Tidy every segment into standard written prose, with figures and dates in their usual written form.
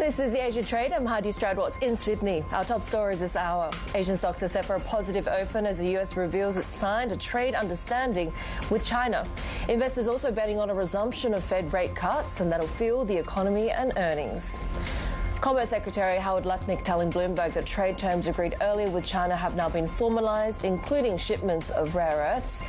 This is the Asia Trade. I'm Haidi Stroud-Watts in Sydney. Our top stories this hour. Asian stocks are set for a positive open as the US reveals it's signed a trade understanding with China. Investors also betting on a resumption of Fed rate cuts, and that'll fuel the economy and earnings. Commerce Secretary Howard Lutnick telling Bloomberg that trade terms agreed earlier with China have now been formalised, including shipments of rare earths.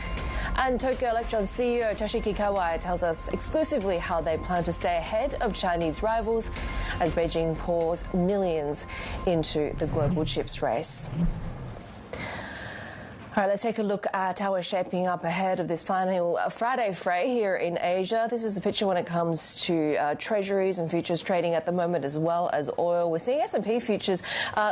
And Tokyo Electron CEO Toshiki Kawai tells us exclusively how they plan to stay ahead of Chinese rivals as Beijing pours millions into the global chips race. All right, let's take a look at how we're shaping up ahead of this final Friday fray here in Asia. This is a picture when it comes to treasuries and futures trading at the moment, as well as oil. We're seeing S&P futures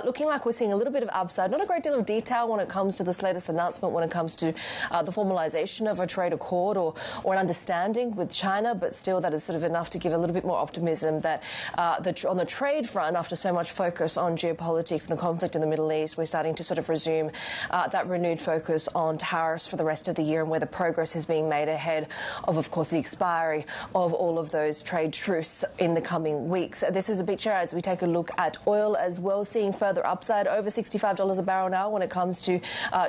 looking like we're seeing a little bit of upside, not a great deal of detail when it comes to this latest announcement when it comes to the formalisation of a trade accord or an understanding with China, but still that is sort of enough to give a little bit more optimism that on the trade front, after so much focus on geopolitics and the conflict in the Middle East, we're starting to sort of resume that renewed focus on tariffs for the rest of the year and where the progress is being made ahead of course, the expiry of all of those trade truce in the coming weeks. This is a picture as we take a look at oil as well, seeing further upside over $65 a barrel now when it comes to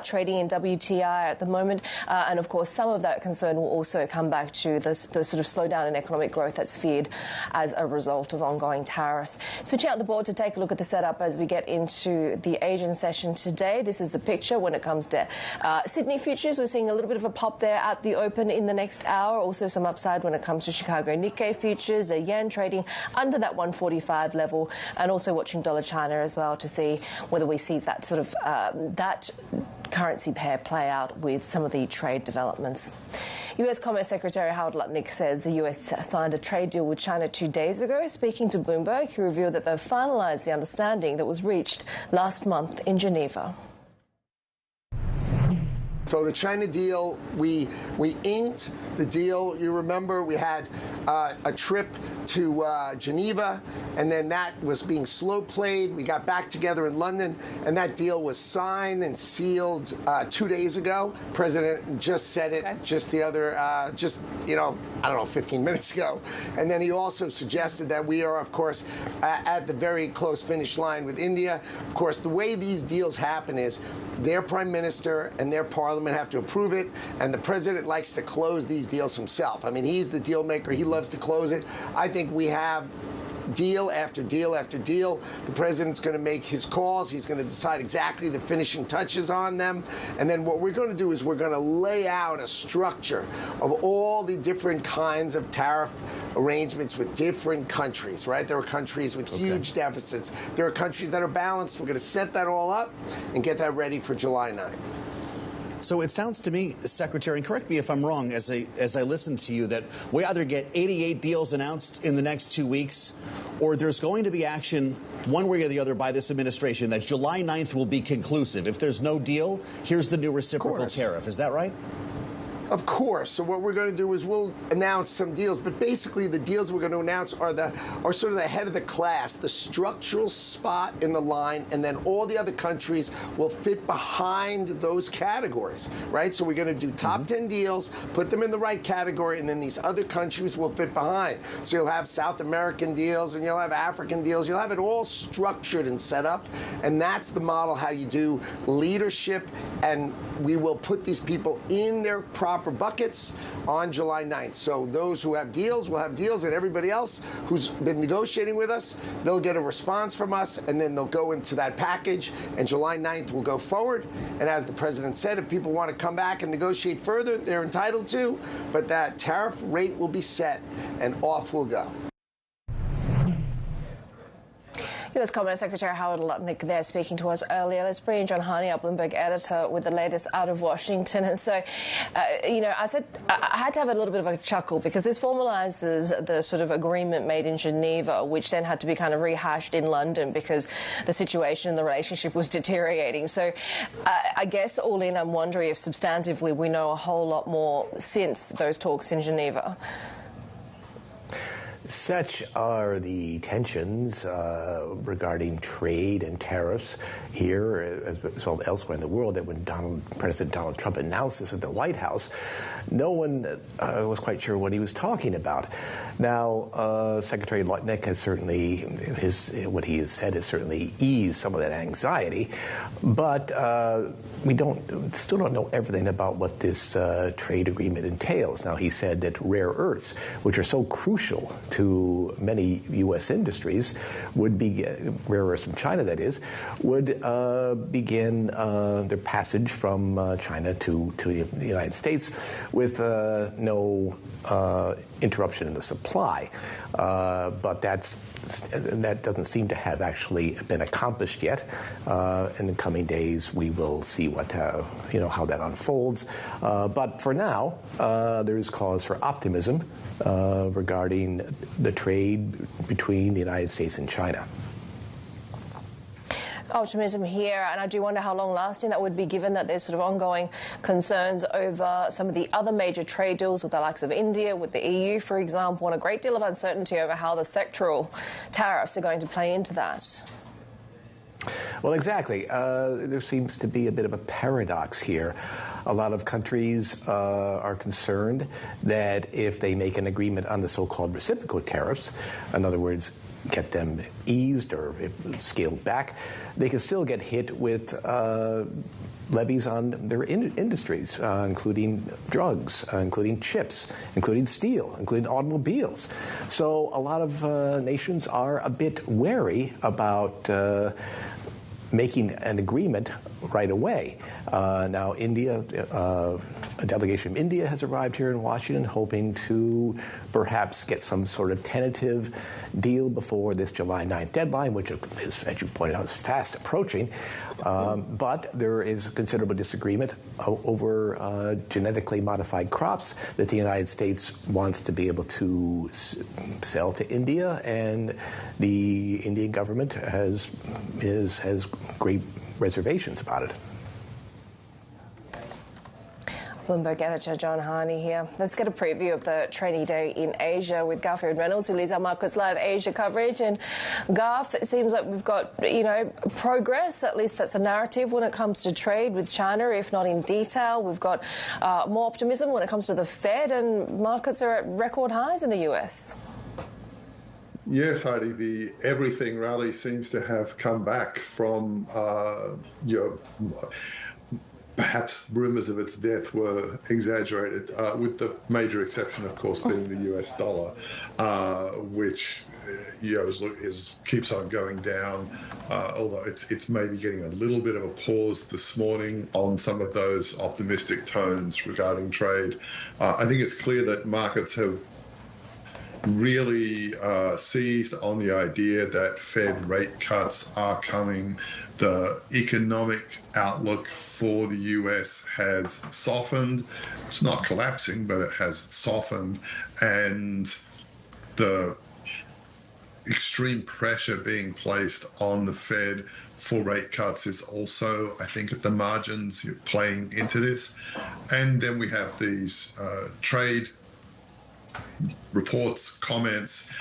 trading in WTI at the moment. And, of course, some of that concern will also come back to the sort of slowdown in economic growth that's feared as a result of ongoing tariffs. Switching out the board to take a look at the setup as we get into the Asian session today. This is a picture when it comes to Sydney futures. We're seeing a little bit of a pop there at the open in the next hour. Also some upside when it comes to Chicago Nikkei futures. A yen trading under that 145 level, and also watching dollar China as well to see whether we see that sort of that currency pair play out with some of the trade developments. US Commerce Secretary Howard Lutnick says the US signed a trade deal with China 2 days ago. Speaking to Bloomberg, he revealed that they've finalised the understanding that was reached last month in Geneva. So the China deal, we inked the deal. You remember we had a trip to Geneva, and then that was being slow played. We got back together in London, and that deal was signed and sealed 2 days ago. President just said it just the other, I don't know, 15 minutes ago. And then he also suggested that we are, of course, at the very close finish line with India. Of course, the way these deals happen is their prime minister and their parliament have to approve it, and the president likes to close these deals himself. I mean, he's the deal maker. He loves to close it. I think we have deal after deal after deal. The president's going to make his calls. He's going to decide exactly the finishing touches on them. And then what we're going to do is we're going to lay out a structure of all the different kinds of tariff arrangements with different countries, right? There are countries with huge deficits. There are countries that are balanced. We're going to set that all up and get that ready for July 9th. So it sounds to me, Secretary, and correct me if I'm wrong as I listen to you, that we either get 88 deals announced in the next 2 weeks, or there's going to be action one way or the other by this administration that July 9th will be conclusive. If there's no deal, here's the new reciprocal tariff. Is that right? Of course. So what we're going to do is we'll announce some deals, but basically the deals we're going to announce are sort of the head of the class, the structural spot in the line, and then all the other countries will fit behind those categories, right? So we're going to do top 10 deals, put them in the right category, and then these other countries will fit behind. So you'll have South American deals, and you'll have African deals. You'll have it all structured and set up, and that's the model how you do leadership, and we will put these people in their proper buckets on July 9th. So those who have deals will have deals, and everybody else who's been negotiating with us, they'll get a response from us, and then they'll go into that package, and July 9th will go forward. And as the president said, if people want to come back and negotiate further, they're entitled to, but that tariff rate will be set, and off we'll go. US Commerce Secretary Howard Lutnick there speaking to us earlier. Let's bring in John Harney, our Bloomberg editor, with the latest out of Washington. And so, I said I had to have a little bit of a chuckle because this formalises the sort of agreement made in Geneva, which then had to be kind of rehashed in London because the situation in the relationship was deteriorating. So I guess all in, I'm wondering if substantively we know a whole lot more since those talks in Geneva. Such are the tensions regarding trade and tariffs here, as well as elsewhere in the world, that when President Donald Trump announced this at the White House, no one was quite sure what he was talking about. Now, Secretary Lutnick has certainly, what he has said has certainly eased some of that anxiety, but we still don't know everything about what this trade agreement entails. Now, he said that rare earths, which are so crucial to many U.S. industries, would be rare earths from China, that is, would begin their passage from China to the United States with no interruption in the supply. But that doesn't seem to have actually been accomplished yet. In the coming days, we will see how that unfolds. But for now, there is cause for optimism regarding the trade between the United States and China. Optimism here, and I do wonder how long-lasting that would be, given that there's sort of ongoing concerns over some of the other major trade deals with the likes of India, with the EU, for example, and a great deal of uncertainty over how the sectoral tariffs are going to play into that. Well, exactly. There seems to be a bit of a paradox here. A lot of countries are concerned that if they make an agreement on the so-called reciprocal tariffs, in other words, get them eased or scaled back, they can still get hit with levies on their industries, including drugs, including chips, including steel, including automobiles. So a lot of nations are a bit wary about making an agreement right away. Now, India, a delegation from India has arrived here in Washington, hoping to perhaps get some sort of tentative deal before this July 9th deadline, which is, as you pointed out, is fast approaching. But there is considerable disagreement over genetically modified crops that the United States wants to be able to sell to India, and the Indian government has great reservations about it. Bloomberg editor John Haidi here. Let's get a preview of the trading day in Asia with Garfield Reynolds, who leads our Markets Live Asia coverage. And Garf, it seems like we've got, progress, at least that's a narrative when it comes to trade with China, if not in detail. We've got more optimism when it comes to the Fed, and markets are at record highs in the US. Yes, Heidi, the everything rally seems to have come back from perhaps rumours of its death were exaggerated, with the major exception, of course, being the US dollar, which keeps on going down, although it's maybe getting a little bit of a pause this morning on some of those optimistic tones regarding trade. I think it's clear that markets have really seized on the idea that Fed rate cuts are coming. The economic outlook for the US has softened. It's not collapsing, but it has softened. And the extreme pressure being placed on the Fed for rate cuts is also, I think, at the margins playing into this. And then we have these trade reports, comments.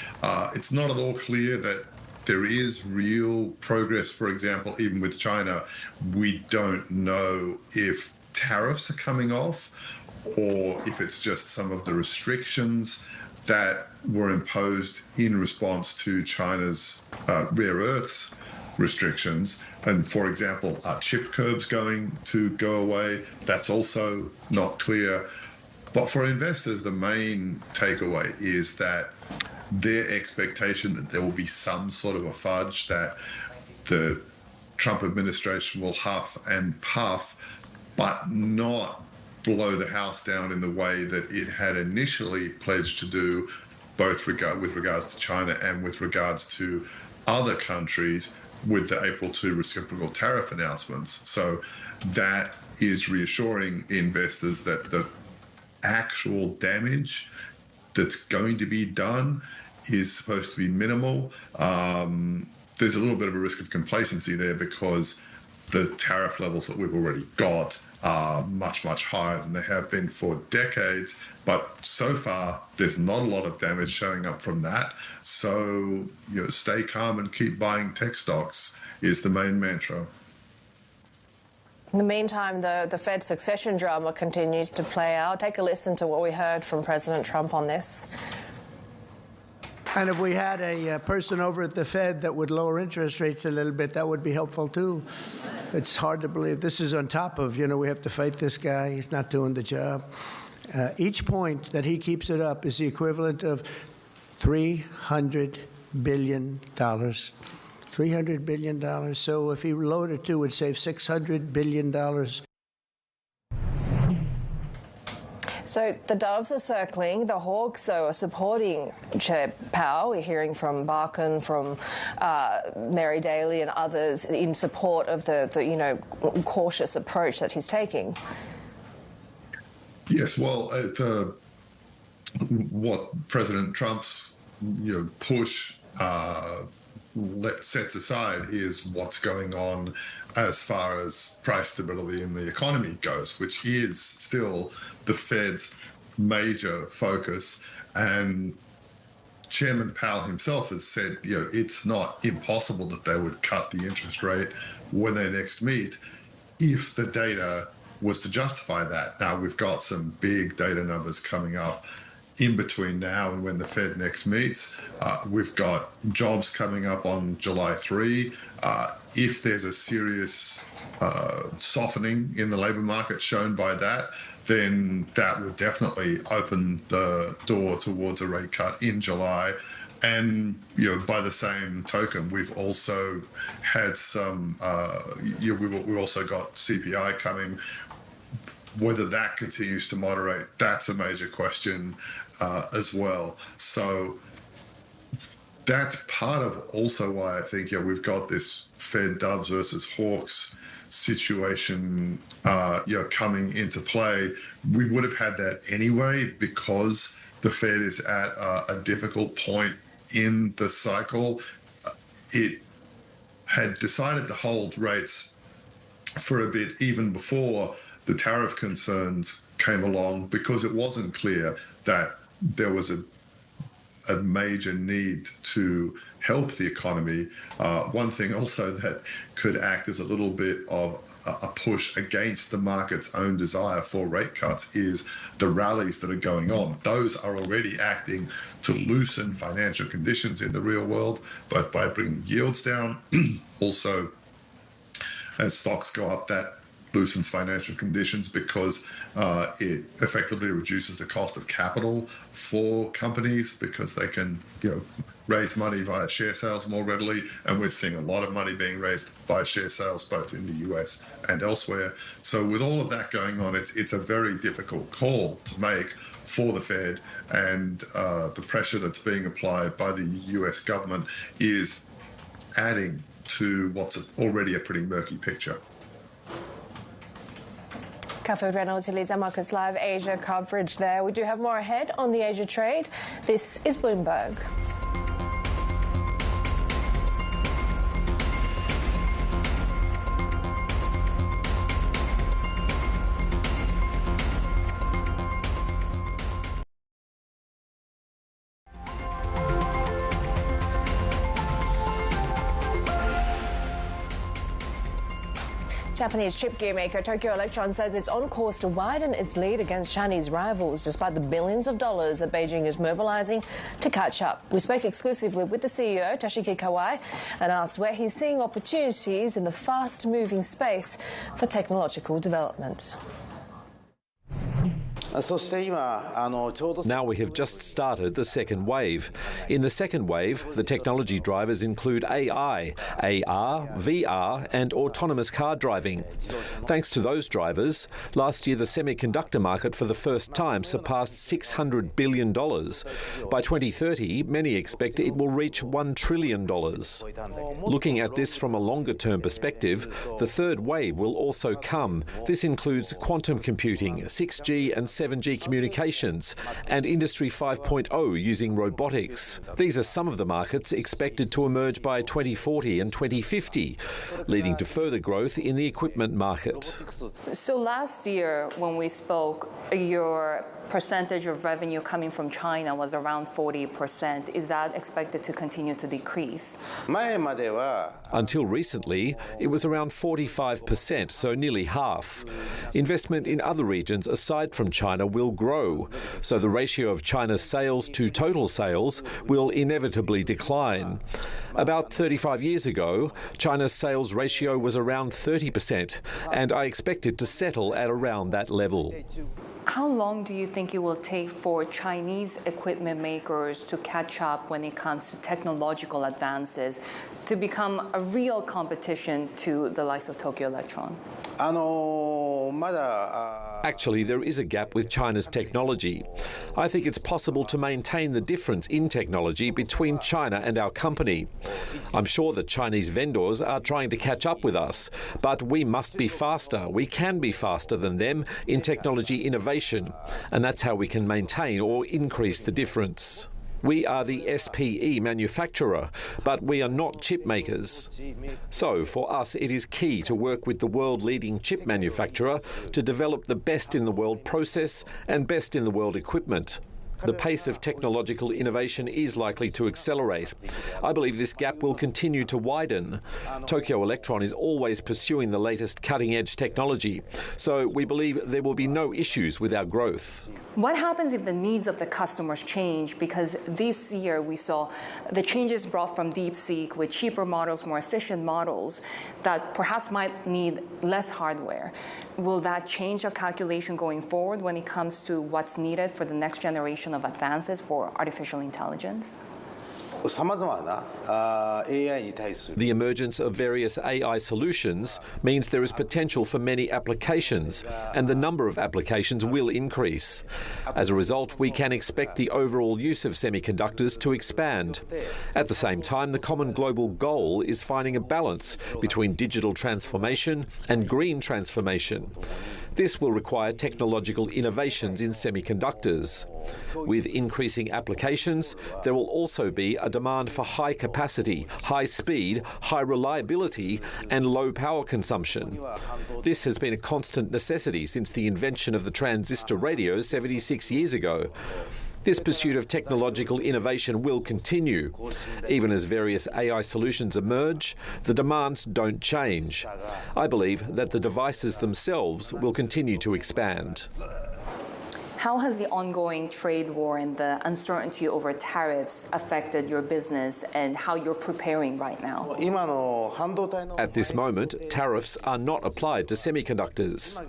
It's not at all clear that there is real progress. For example, even with China, we don't know if tariffs are coming off or if it's just some of the restrictions that were imposed in response to China's rare earths restrictions. And for example, are chip curbs going to go away? That's also not clear. But for investors, the main takeaway is that their expectation that there will be some sort of a fudge, that the Trump administration will huff and puff, but not blow the house down in the way that it had initially pledged to do, both with regards to China and with regards to other countries with the April 2 reciprocal tariff announcements. So that is reassuring investors that the actual damage that's going to be done is supposed to be minimal. There's a little bit of a risk of complacency there because the tariff levels that we've already got are much, much higher than they have been for decades. But so far, there's not a lot of damage showing up from that. So, stay calm and keep buying tech stocks is the main mantra. In the meantime, the Fed succession drama continues to play out. Take a listen to what we heard from President Trump on this. And if we had a person over at the Fed that would lower interest rates a little bit, that would be helpful, too. It's hard to believe. This is on top of, we have to fight this guy. He's not doing the job. Each point that he keeps it up is the equivalent of $300 billion. $300 billion. So if he lowered it to, it would save $600 billion. So the doves are circling, the hawks are supporting Chair Powell. We're hearing from Barkin, from Mary Daly and others in support of the cautious approach that he's taking. Yes, well, what President Trump's push sets aside is what's going on as far as price stability in the economy goes, which is still the Fed's major focus. And Chairman Powell himself has said, it's not impossible that they would cut the interest rate when they next meet if the data was to justify that. Now, we've got some big data numbers coming up in between now and when the Fed next meets. We've got jobs coming up on July 3. If there's a serious softening in the labour market shown by that, then that would definitely open the door towards a rate cut in July. And by the same token, we've also had some. We've also got CPI coming. Whether that continues to moderate, that's a major question as well. So that's part of also why I think we've got this Fed doves versus hawks situation coming into play. We would have had that anyway because the Fed is at a difficult point in the cycle. It had decided to hold rates for a bit even before the tariff concerns came along because it wasn't clear that there was a major need to help the economy. One thing also that could act as a little bit of a push against the market's own desire for rate cuts is the rallies that are going on. Those are already acting to loosen financial conditions in the real world, both by bringing yields down, also as stocks go up, that loosens financial conditions because it effectively reduces the cost of capital for companies because they can raise money via share sales more readily, and we're seeing a lot of money being raised by share sales both in the US and elsewhere. So with all of that going on, it's a very difficult call to make for the Fed, and the pressure that's being applied by the US government is adding to what's already a pretty murky picture. Catherine Reynolds, who leads our Markets Live Asia coverage there. We do have more ahead on the Asia trade. This is Bloomberg. Japanese chip gear maker Tokyo Electron says it's on course to widen its lead against Chinese rivals despite the billions of dollars that Beijing is mobilizing to catch up. We spoke exclusively with the CEO, Toshiki Kawai, and asked where he's seeing opportunities in the fast-moving space for technological development. Now we have just started the second wave. In the second wave, the technology drivers include AI, AR, VR, and autonomous car driving. Thanks to those drivers, last year the semiconductor market for the first time surpassed $600 billion. By 2030, many expect it will reach $1 trillion. Looking at this from a longer-term perspective, the third wave will also come. This includes quantum computing, 6G and 7G communications and Industry 5.0 using robotics. These are some of the markets expected to emerge by 2040 and 2050, leading to further growth in the equipment market. So last year when we spoke, your percentage of revenue coming from China was around 40%. Is that expected to continue to decrease? Until recently, it was around 45%, so nearly half. Investment in other regions aside from China will grow, so the ratio of China's sales to total sales will inevitably decline. About 35 years ago, China's sales ratio was around 30%, and I expect it to settle at around that level. How long do you think it will take for Chinese equipment makers to catch up when it comes to technological advances to become a real competition to the likes of Tokyo Electron? Actually, there is a gap with China's technology. I think it's possible to maintain the difference in technology between China and our company. I'm sure that Chinese vendors are trying to catch up with us, but we must be faster. We can be faster than them in technology innovation, and that's how we can maintain or increase the difference. We are the SPE manufacturer, but we are not chip makers. So for us, it is key to work with the world-leading chip manufacturer to develop the best-in-the-world process and best-in-the-world equipment. The pace of technological innovation is likely to accelerate. I believe this gap will continue to widen. Tokyo Electron is always pursuing the latest cutting-edge technology, so we believe there will be no issues with our growth. What happens if the needs of the customers change? Because this year we saw the changes brought from DeepSeek with cheaper models, more efficient models that perhaps might need less hardware. Will that change our calculation going forward when it comes to what's needed for the next generation of advances for artificial intelligence? The emergence of various AI solutions means there is potential for many applications, and the number of applications will increase. As a result, we can expect the overall use of semiconductors to expand. At the same time, the common global goal is finding a balance between digital transformation and green transformation. This will require technological innovations in semiconductors. With increasing applications, there will also be a demand for high capacity, high speed, high reliability, and low power consumption. This has been a constant necessity since the invention of the transistor radio 76 years ago. This pursuit of technological innovation will continue. Even as various AI solutions emerge, the demands don't change. I believe that the devices themselves will continue to expand. How has the ongoing trade war and the uncertainty over tariffs affected your business and how you're preparing right now? At this moment, tariffs are not applied to semiconductors.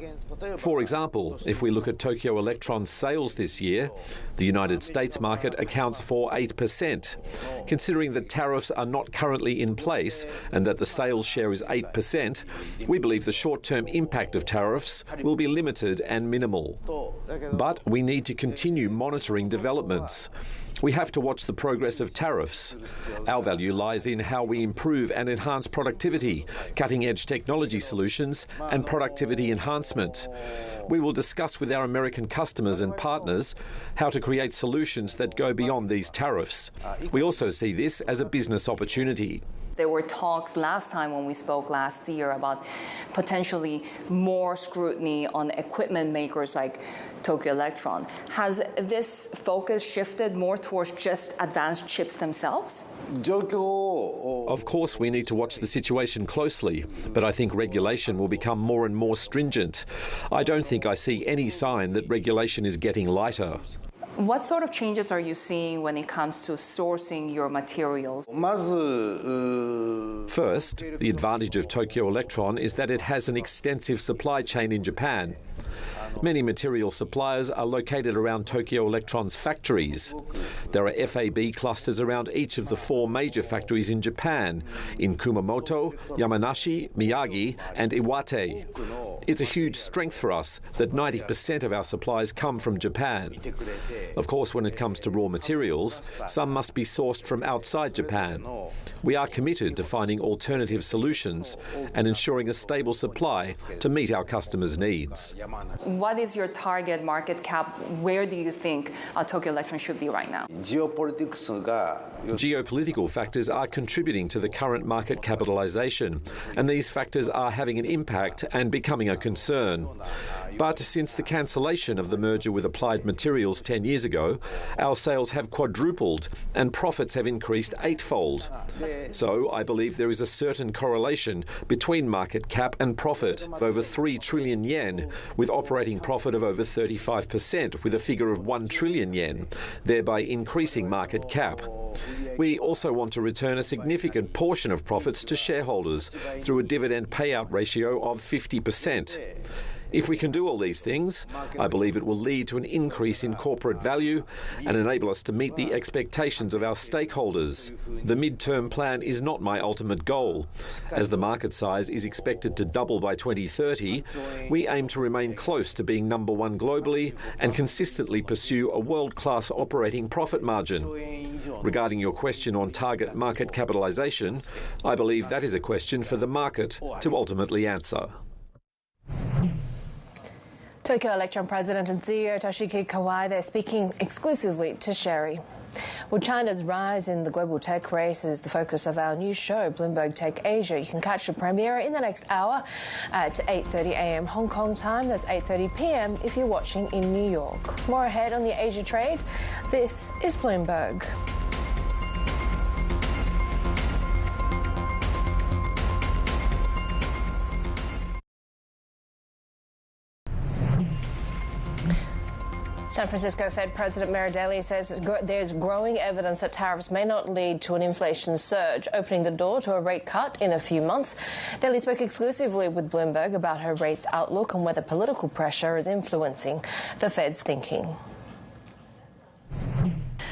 For example, if we look at Tokyo Electron's sales this year, the United States market accounts for 8%. Considering that tariffs are not currently in place and that the sales share is 8%, we believe the short-term impact of tariffs will be limited and minimal. But we need to continue monitoring developments. We have to watch the progress of tariffs. Our value lies in how we improve and enhance productivity, cutting-edge technology solutions, and productivity enhancement. We will discuss with our American customers and partners how to create solutions that go beyond these tariffs. We also see this as a business opportunity. There were talks last time when we spoke last year about potentially more scrutiny on equipment makers like Tokyo Electron. Has this focus shifted more towards just advanced chips themselves? Of course, we need to watch the situation closely, but I think regulation will become more and more stringent. I don't think I see any sign that regulation is getting lighter. What sort of changes are you seeing when it comes to sourcing your materials? First, the advantage of Tokyo Electron is that it has an extensive supply chain in Japan. Many material suppliers are located around Tokyo Electron's factories. There are FAB clusters around each of the 4 major factories in Japan, in Kumamoto, Yamanashi, Miyagi, and Iwate. It's a huge strength for us that 90% of our supplies come from Japan. Of course, when it comes to raw materials, some must be sourced from outside Japan. We are committed to finding alternative solutions and ensuring a stable supply to meet our customers' needs. What is your target market cap? Where do you think Tokyo Electron should be right now? Geopolitical factors are contributing to the current market capitalisation, and these factors are having an impact and becoming a concern. But since the cancellation of the merger with Applied Materials 10 years ago, our sales have quadrupled and profits have increased eightfold. So I believe there is a certain correlation between market cap and profit of over 3 trillion yen, with operating profit of over 35%, with a figure of 1 trillion yen, thereby increasing market cap. We also want to return a significant portion of profits to shareholders through a dividend payout ratio of 50%. If we can do all these things, I believe it will lead to an increase in corporate value and enable us to meet the expectations of our stakeholders. The mid-term plan is not my ultimate goal. As the market size is expected to double by 2030, we aim to remain close to being number one globally and consistently pursue a world-class operating profit margin. Regarding your question on target market capitalisation, I believe that is a question for the market to ultimately answer. Tokyo Electron President and CEO Toshiki Kawai there speaking exclusively to Shery. Well, China's rise in the global tech race is the focus of our new show, Bloomberg Tech Asia. You can catch the premiere in the next hour at 8:30 a.m. Hong Kong time. That's 8:30 p.m. if you're watching in New York. More ahead on the Asia trade. This is Bloomberg. San Francisco Fed President Daly says there's growing evidence that tariffs may not lead to an inflation surge, opening the door to a rate cut in a few months. Daly spoke exclusively with Bloomberg about her rates outlook and whether political pressure is influencing the Fed's thinking.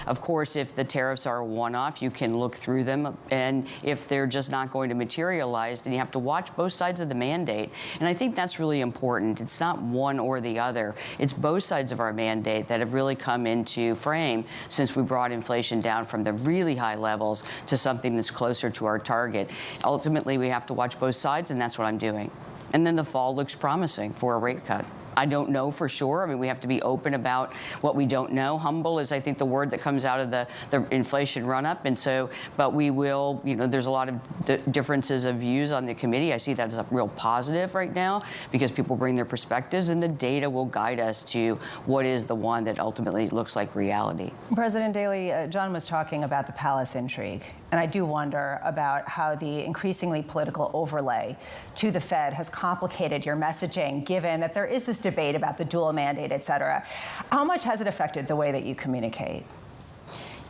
Of course, if the tariffs are a one-off, you can look through them, and if they're just not going to materialize, then you have to watch both sides of the mandate. And I think that's really important. It's not one or the other. It's both sides of our mandate that have really come into frame since we brought inflation down from the really high levels to something that's closer to our target. Ultimately, we have to watch both sides, and that's what I'm doing. And then the fall looks promising for a rate cut. I don't know for sure. I mean, we have to be open about what we don't know. Humble is, I think, the word that comes out of the inflation run-up. And so, but we will, there's a lot of differences of views on the committee. I see that as a real positive right now because people bring their perspectives, and the data will guide us to what is the one that ultimately looks like reality. President Daly, John was talking about the palace intrigue. And I do wonder about how the increasingly political overlay to the Fed has complicated your messaging, given that there is this debate about the dual mandate, et cetera. How much has it affected the way that you communicate?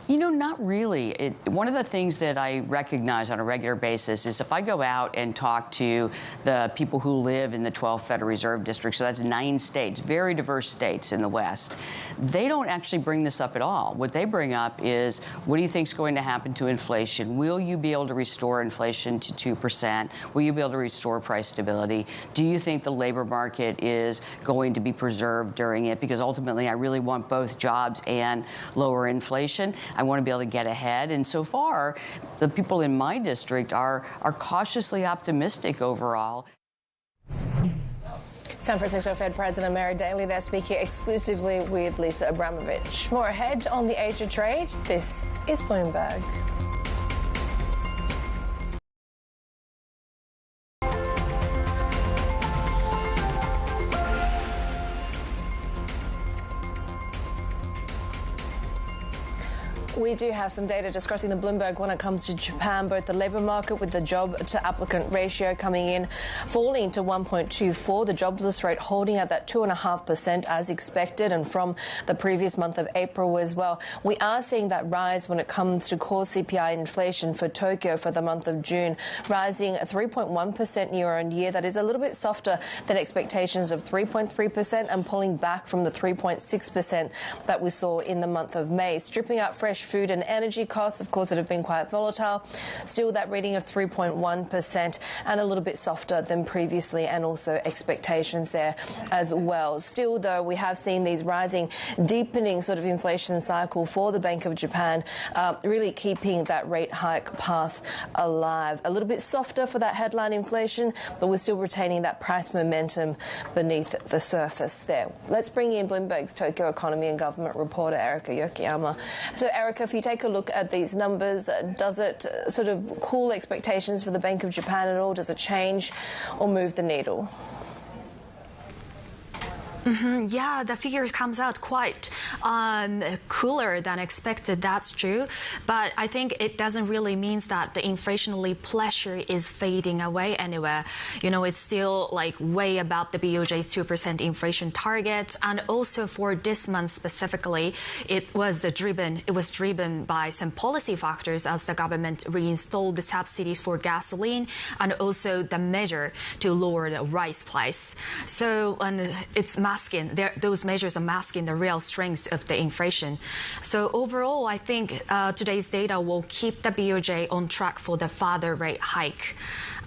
Not really. One of the things that I recognize on a regular basis is if I go out and talk to the people who live in the 12 Federal Reserve District, so that's 9 states, very diverse states in the West, they don't actually bring this up at all. What they bring up is, what do you think is going to happen to inflation? Will you be able to restore inflation to 2%? Will you be able to restore price stability? Do you think the labor market is going to be preserved during it? Because ultimately, I really want both jobs and lower inflation. I want to be able to get ahead. And so far, the people in my district are cautiously optimistic overall. San Francisco Fed President Daly there speaking exclusively with Lisa Abramovich. More ahead on the Asia trade. This is Bloomberg. We do have some data discussing the Bloomberg when it comes to Japan, both the labour market with the job-to-applicant ratio coming in, falling to 1.24, the jobless rate holding at that 2.5% as expected, and from the previous month of April as well. We are seeing that rise when it comes to core CPI inflation for Tokyo for the month of June, rising 3.1% year on year. That is a little bit softer than expectations of 3.3% and pulling back from the 3.6% that we saw in the month of May. Stripping out fresh fresh food and energy costs, of course, that have been quite volatile. Still that reading of 3.1% and a little bit softer than previously, and also expectations there as well. Still, though, we have seen these rising, deepening sort of inflation cycle for the Bank of Japan, really keeping that rate hike path alive. A little bit softer for that headline inflation, but we're still retaining that price momentum beneath the surface there. Let's bring in Bloomberg's Tokyo economy and government reporter Erica Yokoyama. So, Erica, if you take a look at these numbers, does it sort of cool expectations for the Bank of Japan at all? Does it change or move the needle? Yeah, the figure comes out quite cooler than expected, that's true. But I think it doesn't really mean that the inflationary pressure is fading away anywhere. You know, it's still like way above the BOJ's 2% inflation target. And also for this month specifically, it was driven by some policy factors as the government reinstalled the subsidies for gasoline and also the measure to lower the rice price. So, and it's those measures are masking the real strength of the inflation. So overall, I think today's data will keep the BOJ on track for the further rate hike.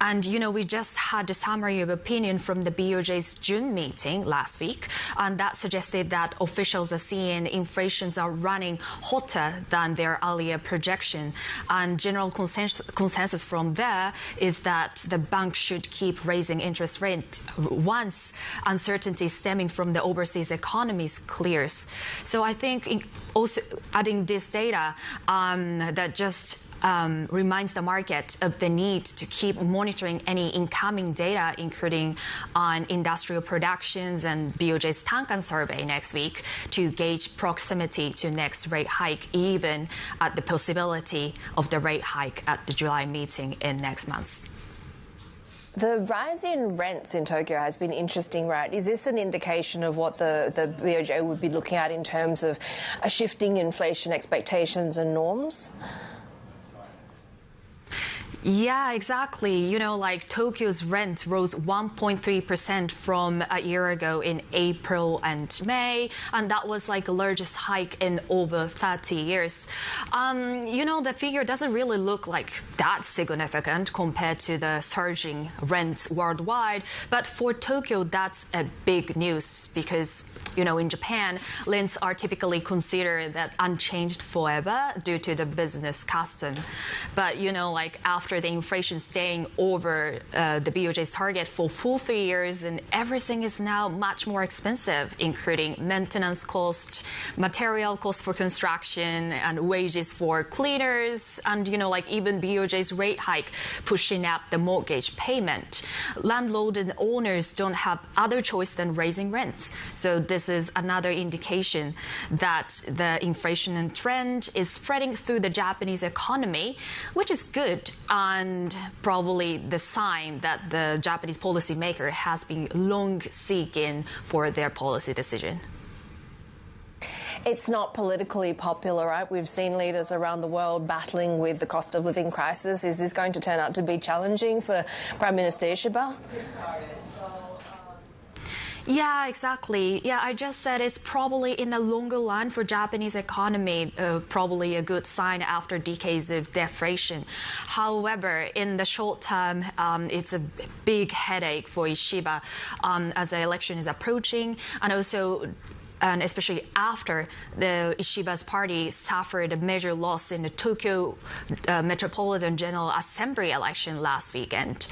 And, you know, we just had a summary of opinion from the BOJ's June meeting last week, and that suggested that officials are seeing inflations are running hotter than their earlier projection. And general consensus from there is that the bank should keep raising interest rates once uncertainty stemming from the overseas economies clears. So I think also adding this data that just reminds the market of the need to keep monitoring any incoming data, including on industrial productions and BOJ's Tankan survey next week, to gauge proximity to next rate hike, even at the possibility of the rate hike at the July meeting in next month. The rise in rents in Tokyo has been interesting, right? Is this an indication of what the BOJ would be looking at in terms of a shifting inflation expectations and norms? Yeah, exactly. You know, like Tokyo's rent rose 1.3% from a year ago in April and May, and that was like the largest hike in over 30 years. You know, the figure doesn't really look like that significant compared to the surging rents worldwide, but for Tokyo, that's a big news because, you know, in Japan, rents are typically considered that unchanged forever due to the business custom. But, you know, like after the inflation staying over the BOJ's target for full 3 years, and everything is now much more expensive, including maintenance cost, material cost for construction, and wages for cleaners, and, you know, like even BOJ's rate hike pushing up the mortgage payment. Landlords and owners don't have other choice than raising rents. So this is another indication that the inflation trend is spreading through the Japanese economy, which is good, and probably the sign that the Japanese policymaker has been long seeking for their policy decision. It's not politically popular, right? We've seen leaders around the world battling with the cost of living crisis. Is this going to turn out to be challenging for Prime Minister Ishiba? Yeah, exactly. Yeah, I just said it's probably in the longer run for Japanese economy, probably a good sign after decades of deflation. However, in the short term, it's a big headache for Ishiba as the election is approaching, and also and especially after the Ishiba's party suffered a major loss in the Tokyo Metropolitan General Assembly election last weekend.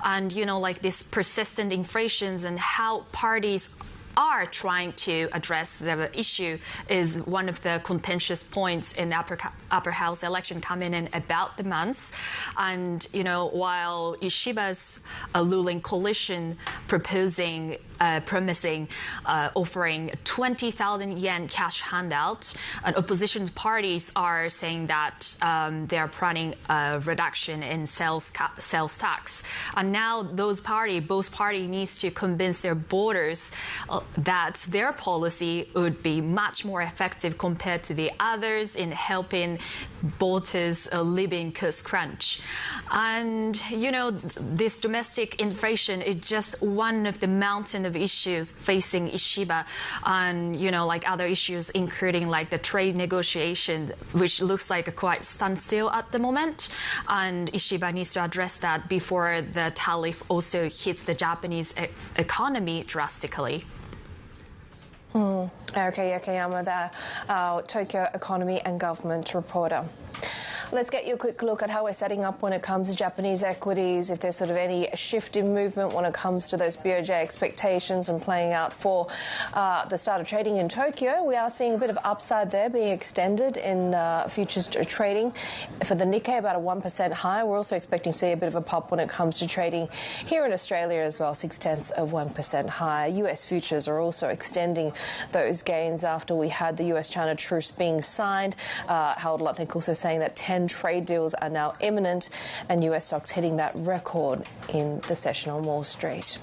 And, you know, like this persistent inflations and how parties are trying to address the issue is one of the contentious points in the upper house election coming in about the months. And, you know, while Ishiba's ruling coalition promising offering 20,000 yen cash handout, and opposition parties are saying that they are planning a reduction in sales tax. And now both parties needs to convince their voters that their policy would be much more effective compared to the others in helping voters living crunch. And, this domestic inflation is just one of the mountain of issues facing Ishiba, and, like other issues, including like the trade negotiation, which looks like a quite standstill at the moment. And Ishiba needs to address that before the tariff also hits the Japanese economy drastically. Okay, Yakayama there, our Tokyo economy and government reporter. Let's get you a quick look at how we're setting up when it comes to Japanese equities, if there's sort of any shift in movement when it comes to those BOJ expectations and playing out for the start of trading in Tokyo. We are seeing a bit of upside there being extended in futures trading. For the Nikkei, about a 1% high. We're also expecting to see a bit of a pop when it comes to trading here in Australia as well, 0.6% higher. US futures are also extending those gains after we had the US-China truce being signed. Howard Lutnick also saying that 10 trade deals are now imminent, and US stocks hitting that record in the session on Wall Street.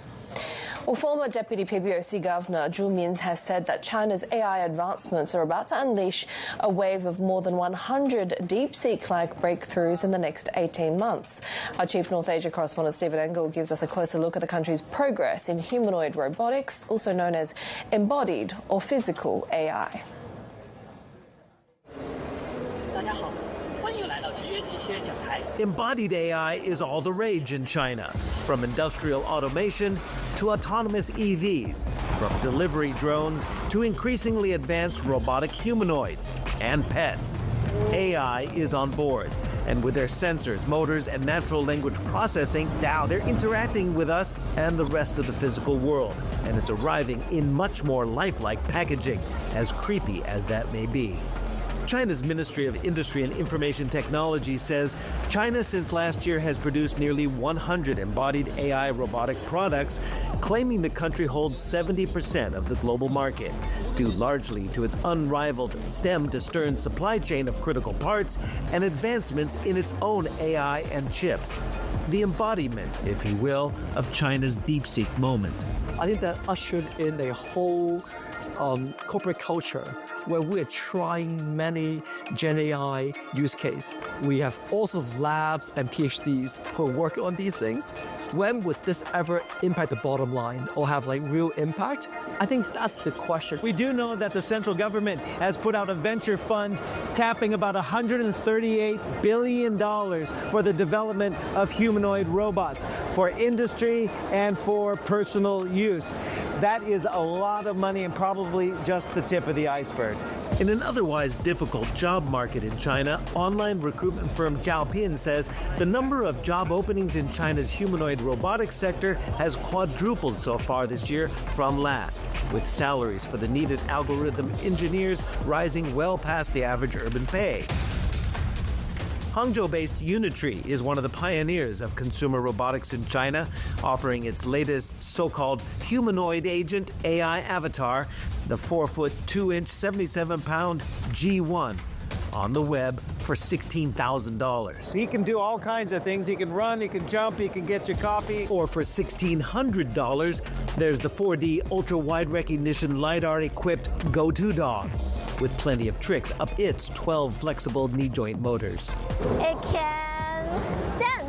Well, former Deputy PBOC Governor Zhu Min has said that China's AI advancements are about to unleash a wave of more than 100 DeepSeek-like breakthroughs in the next 18 months. Our Chief North Asia correspondent Stephen Engel gives us a closer look at the country's progress in humanoid robotics, also known as embodied or physical AI. Embodied AI is all the rage in China, from industrial automation to autonomous EVs, from delivery drones to increasingly advanced robotic humanoids and pets. AI is on board, and with their sensors, motors, and natural language processing, now they're interacting with us and the rest of the physical world, and it's arriving in much more lifelike packaging, as creepy as that may be. China's Ministry of Industry and Information Technology says China since last year has produced nearly 100 embodied AI robotic products, claiming the country holds 70% of the global market, due largely to its unrivaled stem-to-stern supply chain of critical parts and advancements in its own AI and chips. The embodiment, if you will, of China's DeepSeek moment. I think that ushered in a whole corporate culture where we are trying many Gen AI use cases. We have also labs and PhDs who are working on these things. When would this ever impact the bottom line or have real impact? I think that's the question. We do know that the central government has put out a venture fund tapping about $138 billion for the development of humanoid robots for industry and for personal use. That is a lot of money and probably just the tip of the iceberg. In an otherwise difficult job market in China, online recruitment firm Zhaopin says the number of job openings in China's humanoid robotics sector has quadrupled so far this year from last, with salaries for the needed algorithm engineers rising well past the average urban pay. Hangzhou-based Unitree is one of the pioneers of consumer robotics in China, offering its latest so-called humanoid agent AI avatar, the 4-foot, 2-inch, 77-pound G1, on the web for $16,000. He can do all kinds of things. He can run, he can jump, he can get you coffee. Or for $1,600, there's the 4D ultra-wide recognition LiDAR-equipped Go-To dog, with plenty of tricks up its 12 flexible knee joint motors. It can stand.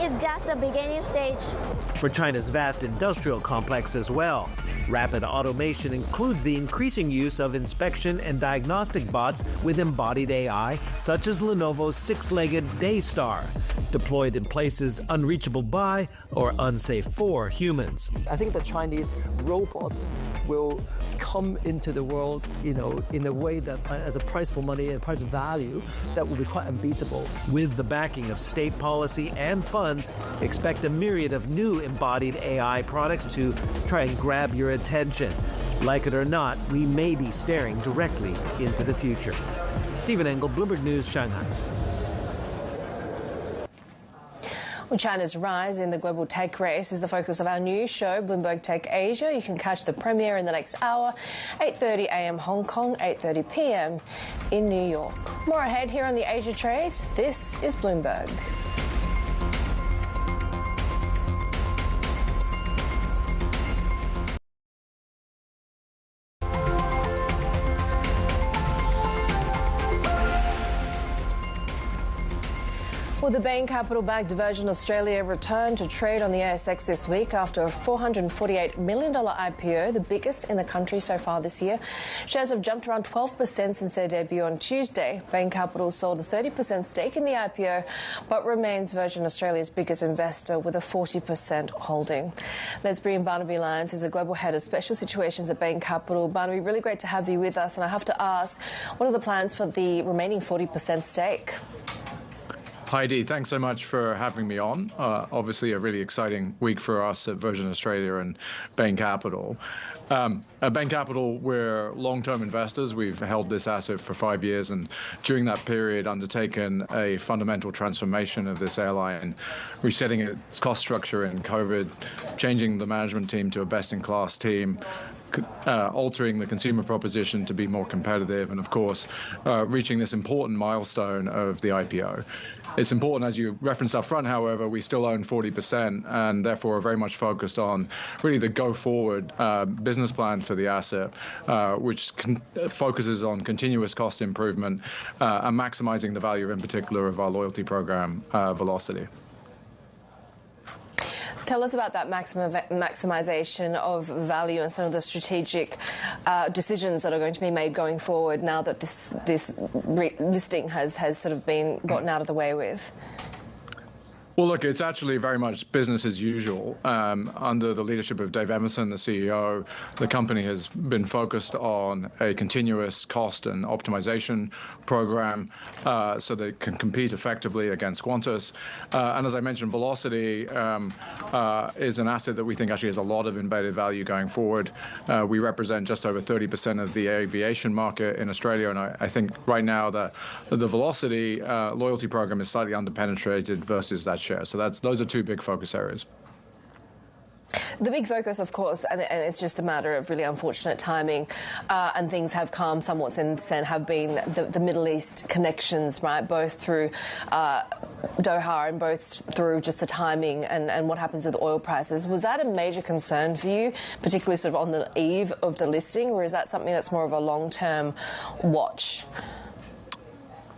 It's just the beginning stage. For China's vast industrial complex as well, rapid automation includes the increasing use of inspection and diagnostic bots with embodied AI, such as Lenovo's six-legged Daystar, deployed in places unreachable by or unsafe for humans. I think the Chinese robots will come into the world, in a way that, as a price for money and price of value, that will be quite unbeatable. With the backing of state policy and funds, expect a myriad of new embodied AI products to try and grab your attention. Like it or not, we may be staring directly into the future. Stephen Engel, Bloomberg News, Shanghai. Well, China's rise in the global tech race is the focus of our news show, Bloomberg Tech Asia. You can catch the premiere in the next hour, 8:30 a.m. Hong Kong, 8:30 p.m. in New York. More ahead here on the Asia Trade. This is Bloomberg. Well, the Bain Capital-backed Virgin Australia returned to trade on the ASX this week after a $448 million IPO, the biggest in the country so far this year. Shares have jumped around 12% since their debut on Tuesday. Bain Capital sold a 30% stake in the IPO, but remains Virgin Australia's biggest investor with a 40% holding. Let's bring in Barnaby Lyons, who's a global head of special situations at Bain Capital. Barnaby, really great to have you with us. And I have to ask, what are the plans for the remaining 40% stake? Haidi, thanks so much for having me on. Obviously, a really exciting week for us at Virgin Australia and Bain Capital. At Bain Capital, we're long-term investors. We've held this asset for 5 years, and during that period, undertaken a fundamental transformation of this airline, resetting its cost structure in COVID, changing the management team to a best-in-class team, altering the consumer proposition to be more competitive, and of course, reaching this important milestone of the IPO. It's important, as you referenced up front, however, we still own 40% and therefore are very much focused on really the go-forward business plan for the asset, which focuses on continuous cost improvement and maximizing the value in particular of our loyalty program, Velocity. Tell us about that maximization of value and some of the strategic decisions that are going to be made going forward now that this listing has sort of been gotten out of the way with. Well, look, it's actually very much business as usual. Under the leadership of Dave Emerson, the CEO, the company has been focused on a continuous cost and optimization program so they can compete effectively against Qantas. And as I mentioned, Velocity is an asset that we think actually has a lot of embedded value going forward. We represent just over 30% of the aviation market in Australia, and I think right now the Velocity loyalty program is slightly underpenetrated versus that share. So those are two big focus areas. The big focus, of course, and it's just a matter of really unfortunate timing, and things have calmed somewhat since then, have been the Middle East connections, right, both through Doha and both through just the timing and what happens with oil prices. Was that a major concern for you, particularly sort of on the eve of the listing, or is that something that's more of a long-term watch?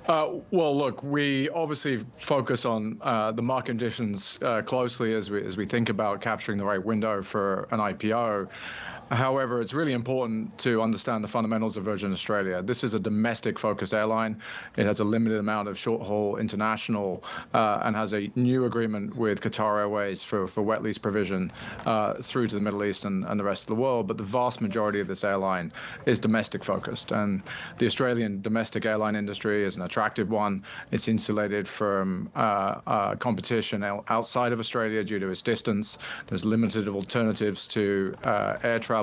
Well, look, we obviously focus on the market conditions closely as we think about capturing the right window for an IPO. However, it's really important to understand the fundamentals of Virgin Australia. This is a domestic-focused airline. It has a limited amount of short-haul international and has a new agreement with Qatar Airways for wet lease provision through to the Middle East and the rest of the world. But the vast majority of this airline is domestic-focused. And the Australian domestic airline industry is an attractive one. It's insulated from competition outside of Australia due to its distance. There's limited alternatives to air travel.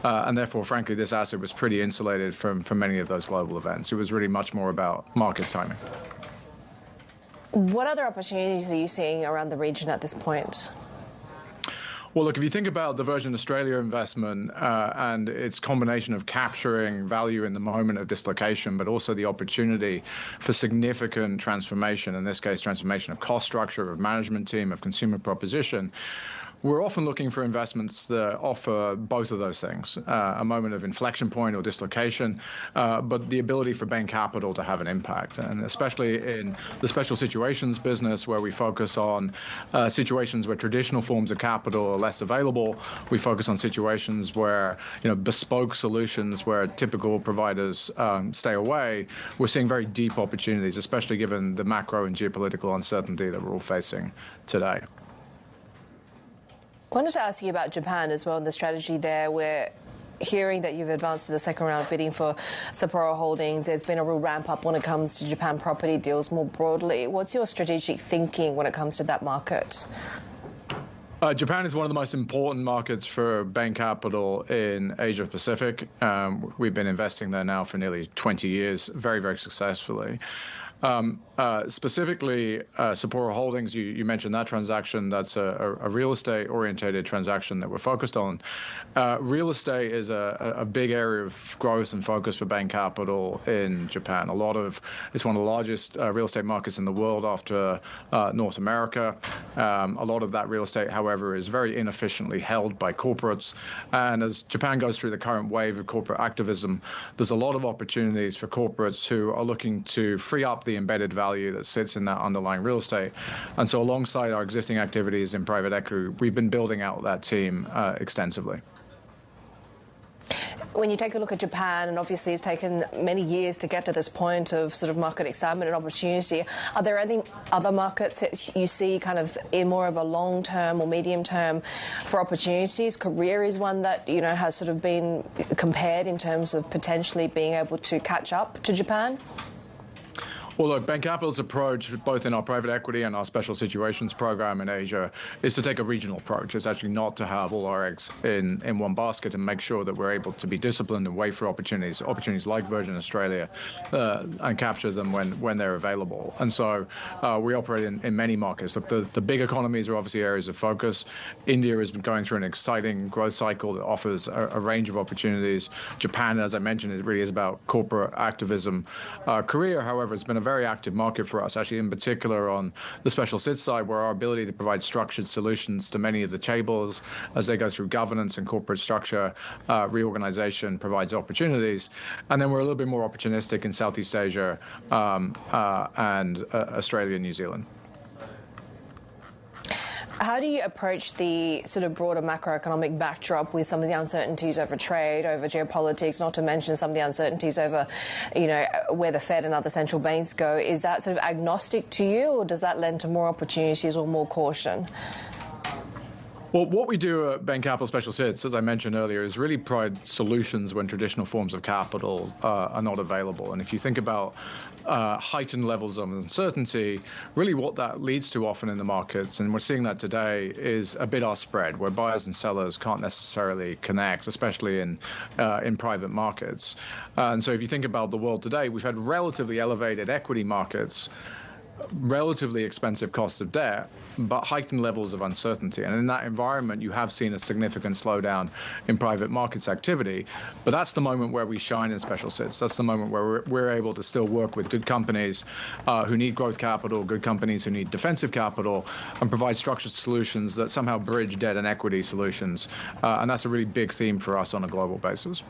And therefore, frankly, this asset was pretty insulated from many of those global events. It was really much more about market timing. What other opportunities are you seeing around the region at this point? Well, look, if you think about the Virgin Australia investment and its combination of capturing value in the moment of dislocation, but also the opportunity for significant transformation, in this case, transformation of cost structure, of management team, of consumer proposition, we're often looking for investments that offer both of those things, a moment of inflection point or dislocation, but the ability for Bain Capital to have an impact. And especially in the special situations business, where we focus on situations where traditional forms of capital are less available, we focus on situations where, bespoke solutions where typical providers stay away. We're seeing very deep opportunities, especially given the macro and geopolitical uncertainty that we're all facing today. I wanted to ask you about Japan as well and the strategy there. We're hearing that you've advanced to the second round of bidding for Sapporo Holdings. There's been a real ramp up when it comes to Japan property deals more broadly. What's your strategic thinking when it comes to that market? Japan is one of the most important markets for Bain Capital in Asia Pacific. We've been investing there now for nearly 20 years, very, very successfully. Specifically, Sapporo Holdings, you mentioned that transaction. That's a real estate-orientated transaction that we're focused on. Real estate is a big area of growth and focus for Bain Capital in Japan. It's one of the largest real estate markets in the world after North America. A lot of that real estate, however, is very inefficiently held by corporates. And as Japan goes through the current wave of corporate activism, there's a lot of opportunities for corporates who are looking to free up the embedded value that sits in that underlying real estate. And so alongside our existing activities in private equity, we've been building out that team extensively. When you take a look at Japan, and obviously it's taken many years to get to this point of sort of market excitement and opportunity, are there any other markets that you see kind of in more of a long-term or medium-term for opportunities? Korea is one that, you know, has sort of been compared in terms of potentially being able to catch up to Japan? Well, look, Bain Capital's approach, both in our private equity and our special situations program in Asia, is to take a regional approach. It's actually not to have all our eggs in one basket and make sure that we're able to be disciplined and wait for opportunities like Virgin Australia, and capture them when they're available. And so we operate in many markets. The big economies are obviously areas of focus. India has been going through an exciting growth cycle that offers a range of opportunities. Japan, as I mentioned, it really is about corporate activism. Korea, however, has been a very active market for us, actually in particular on the special sit side, where our ability to provide structured solutions to many of the chaebols as they go through governance and corporate structure reorganization provides opportunities. And then we're a little bit more opportunistic in Southeast Asia and Australia and New Zealand. How do you approach the sort of broader macroeconomic backdrop with some of the uncertainties over trade, over geopolitics, not to mention some of the uncertainties over, you know, where the Fed and other central banks go? Is that sort of agnostic to you, or does that lend to more opportunities or more caution? Well, what we do at Bain Capital Special Sits, as I mentioned earlier, is really provide solutions when traditional forms of capital are not available. And if you think about heightened levels of uncertainty, really what that leads to often in the markets, and we're seeing that today, is a bid-ask spread where buyers and sellers can't necessarily connect, especially in private markets. And so if you think about the world today, we've had relatively elevated equity markets, relatively expensive cost of debt, but heightened levels of uncertainty. And in that environment, you have seen a significant slowdown in private markets activity. But that's the moment where we shine in special sits. That's the moment where we're able to still work with good companies who need growth capital, good companies who need defensive capital, and provide structured solutions that somehow bridge debt and equity solutions. And that's a really big theme for us on a global basis.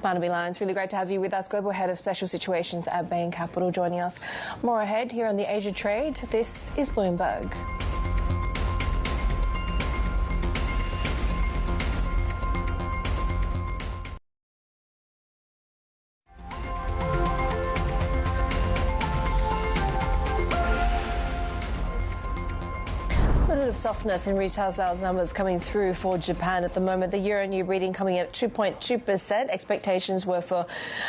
Barnaby, Lyons, really great to have you with us, Global Head of Special Situations at Bain Capital, joining us. More ahead here on the Asia Trade. This is Bloomberg. Softness in retail sales numbers coming through for Japan at the moment. The year-on-year reading coming in at 2.2%. Expectations were for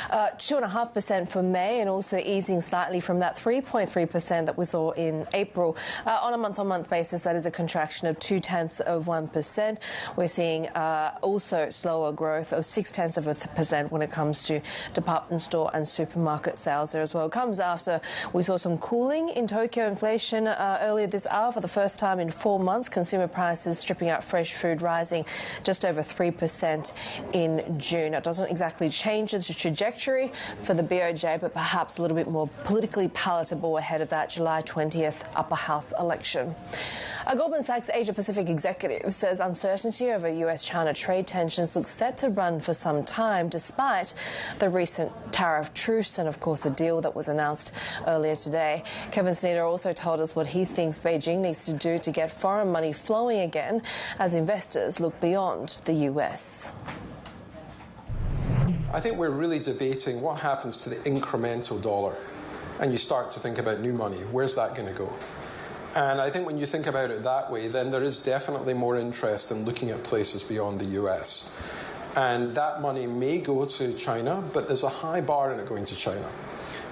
2.5% for May, and also easing slightly from that 3.3% that we saw in April. On a month-on-month basis, that is a contraction of 0.2%. We're seeing also slower growth of 0.6% when it comes to department store and supermarket sales there as well. It comes after we saw some cooling in Tokyo inflation earlier this hour for the first time in 4 months. Consumer prices stripping out fresh food rising just over 3% in June. It doesn't exactly change the trajectory for the BOJ, but perhaps a little bit more politically palatable ahead of that July 20th upper house election. A Goldman Sachs Asia-Pacific executive says uncertainty over US-China trade tensions looks set to run for some time, despite the recent tariff truce and, of course, a deal that was announced earlier today. Kevin Sneader also told us what he thinks Beijing needs to do to get foreign money flowing again as investors look beyond the US. I think we're really debating what happens to the incremental dollar. And you start to think about new money. Where's that going to go? And I think when you think about it that way, then there is definitely more interest in looking at places beyond the US. And that money may go to China, but there's a high bar in it going to China.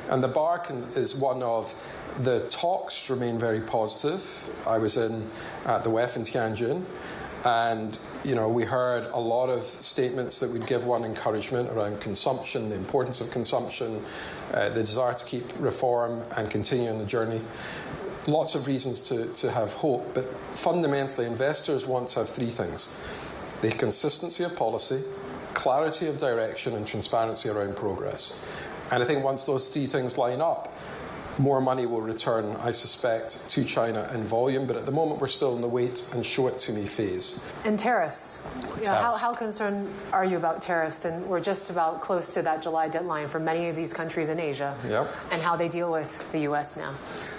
And the bar is one of the talks remain very positive. I was at the WEF in Tianjin, and we heard a lot of statements that would give one encouragement around consumption, the importance of consumption, the desire to keep reform and continue on the journey. Lots of reasons to have hope, but fundamentally investors want to have three things: the consistency of policy, clarity of direction, and transparency around progress. And I think once those three things line up, more money will return, I suspect, to China in volume. But at the moment, we're still in the wait and show it to me phase. And tariffs. How concerned are you about tariffs? And we're just about close to that July deadline for many of these countries in Asia. Yep. And how they deal with the U.S. now.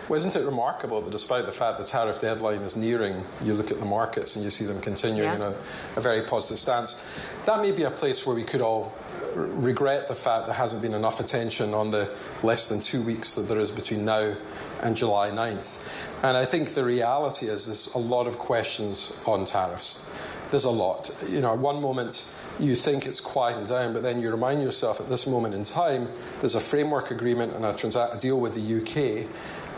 Well, isn't it remarkable that despite the fact the tariff deadline is nearing, you look at the markets and you see them continuing in a very positive stance. That may be a place where we could all regret the fact there hasn't been enough attention on the less than 2 weeks that there is between now and July 9th. And I think the reality is there's a lot of questions on tariffs. There's a lot. At one moment you think it's quieting down, but then you remind yourself at this moment in time there's a framework agreement and a deal with the UK,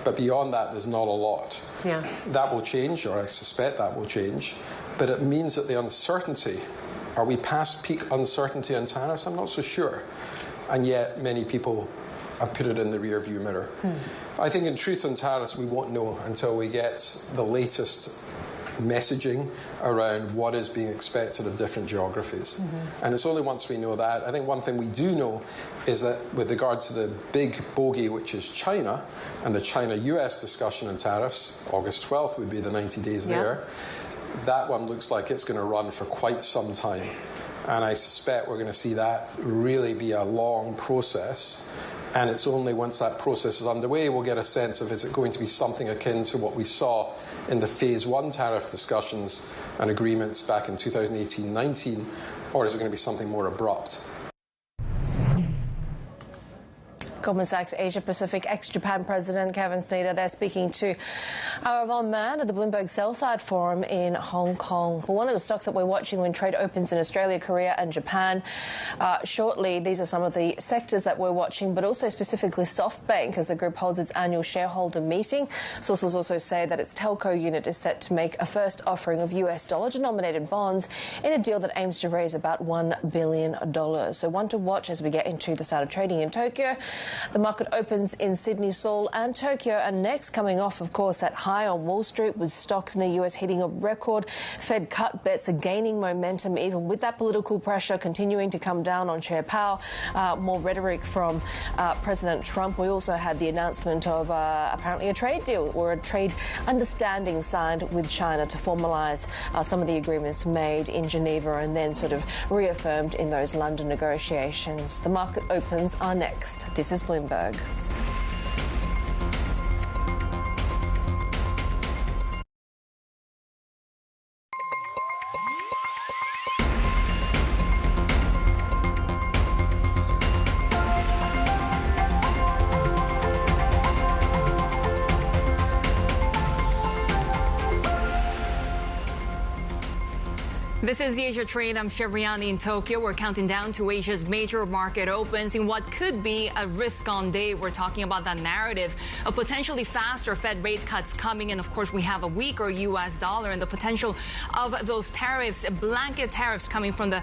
but beyond that there's not a lot. Yeah. That will change, or I suspect that will change, but it means that the uncertainty, are we past peak uncertainty on tariffs? I'm not so sure. And yet many people have put it in the rear view mirror. I think in truth on tariffs we won't know until we get the latest messaging around what is being expected of different geographies. And it's only once we know that. I think one thing we do know is that with regard to the big bogey, which is China, and the China-US discussion on tariffs, August 12th would be the 90 days there, that one looks like it's going to run for quite some time. And I suspect we're going to see that really be a long process. And it's only once that process is underway we'll get a sense of, is it going to be something akin to what we saw in the Phase 1 tariff discussions and agreements back in 2018-19, or is it going to be something more abrupt? Goldman Sachs Asia Pacific ex-Japan President Kevin Sneader there speaking to our Yvonne Mann at the Bloomberg Sell-Side Forum in Hong Kong. Well, one of the stocks that we're watching when trade opens in Australia, Korea and Japan shortly. These are some of the sectors that we're watching, but also specifically SoftBank as the group holds its annual shareholder meeting. Sources also say that its telco unit is set to make a first offering of US dollar-denominated bonds in a deal that aims to raise about $1 billion. So one to watch as we get into the start of trading in Tokyo. The market opens in Sydney, Seoul and Tokyo, and next coming off, of course, that high on Wall Street with stocks in the US hitting a record. Fed cut bets are gaining momentum, even with that political pressure continuing to come down on Chair Powell. More rhetoric from President Trump. We also had the announcement of apparently a trade deal or a trade understanding signed with China to formalise some of the agreements made in Geneva and then sort of reaffirmed in those London negotiations. The market opens are next. This is Bloomberg. This is Asia Trade. I'm Shery in Tokyo. We're counting down to Asia's major market opens in what could be a risk-on day. We're talking about that narrative of potentially faster Fed rate cuts coming. And of course, we have a weaker U.S. dollar and the potential of those tariffs, blanket tariffs coming from the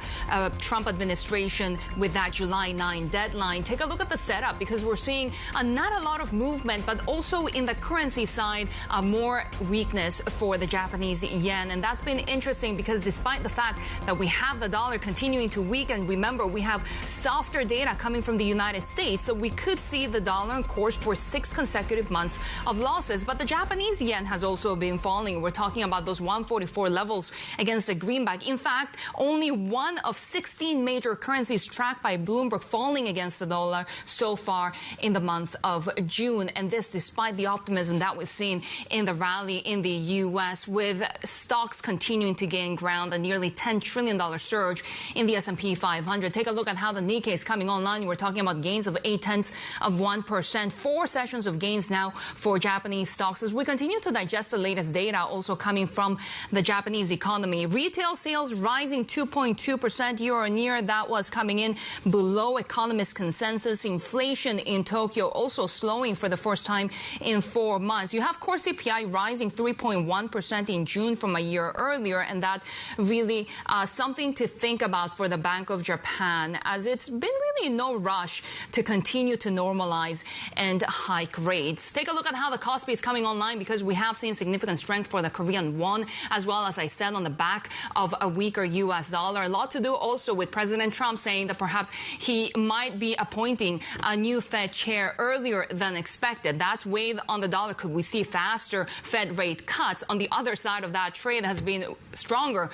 Trump administration with that July 9 deadline. Take a look at the setup because we're seeing not a lot of movement, but also in the currency side, more weakness for the Japanese yen. And that's been interesting because despite the fact that we have the dollar continuing to weaken, remember, we have softer data coming from the United States, so we could see the dollar on course for 6 consecutive months of losses. But the Japanese yen has also been falling. We're talking about those 144 levels against the greenback. In fact, only one of 16 major currencies tracked by Bloomberg falling against the dollar so far in the month of June. And this despite the optimism that we've seen in the rally in the U.S., with stocks continuing to gain ground, and nearly $10 trillion surge in the S&P 500. Take a look at how the Nikkei is coming online. We're talking about gains of 0.8%, 4 sessions of gains now for Japanese stocks as we continue to digest the latest data also coming from the Japanese economy. Retail sales rising 2.2% year on year. That was coming in below economist consensus. Inflation in Tokyo also slowing for the first time in 4 months. You have core CPI rising 3.1% in June from a year earlier, and that really really something to think about for the Bank of Japan, as it's been really no rush to continue to normalize and hike rates. Take a look at how the Kospi is coming online, because we have seen significant strength for the Korean won, as well as I said, on the back of a weaker U.S. dollar. A lot to do also with President Trump saying that perhaps he might be appointing a new Fed chair earlier than expected. That's weighed on the dollar. Could we see faster Fed rate cuts? On the other side of that trade has been stronger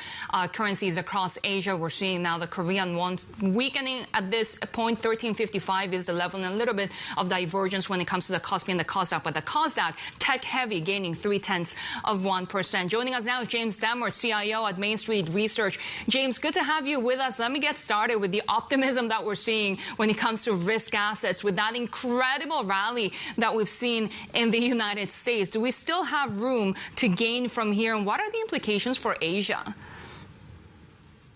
currencies across Asia. We're seeing now the Korean won weakening at this point. 13.55 is the level, and a little bit of divergence when it comes to the Kospi and the Kosdaq. But the Kosdaq, tech heavy, gaining 0.3%. Joining us now is James Demmert, CIO at Main Street Research. James, good to have you with us. Let me get started with the optimism that we're seeing when it comes to risk assets with that incredible rally that we've seen in the United States. Do we still have room to gain from here, and what are the implications for Asia?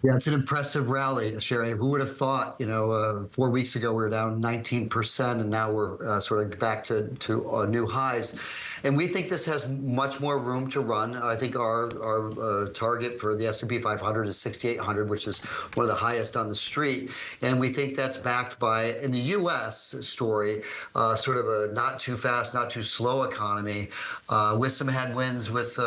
Yeah, it's an impressive rally, Shery. Who would have thought, 4 weeks ago we were down 19%, and now we're sort of back to new highs. And we think this has much more room to run. I think our target for the S&P 500 is 6,800, which is one of the highest on the street. And we think that's backed by, in the U.S. story, sort of a not too fast, not too slow economy, with some headwinds with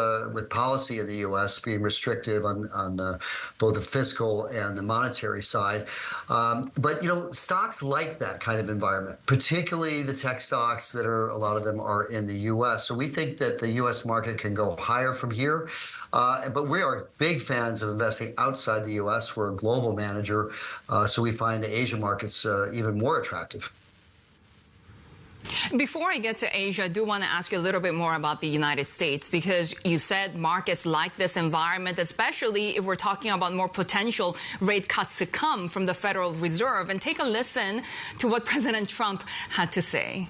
policy in the U.S. being restrictive on both the fiscal and the monetary side. But, stocks like that kind of environment, particularly the tech stocks that a lot of them are in the U.S. So we think that the U.S. market can go higher from here. But we are big fans of investing outside the U.S. We're a global manager, so we find the Asia markets even more attractive. Before I get to Asia, I do want to ask you a little bit more about the United States, because you said markets like this environment, especially if we're talking about more potential rate cuts to come from the Federal Reserve. And take a listen to what President Trump had to say.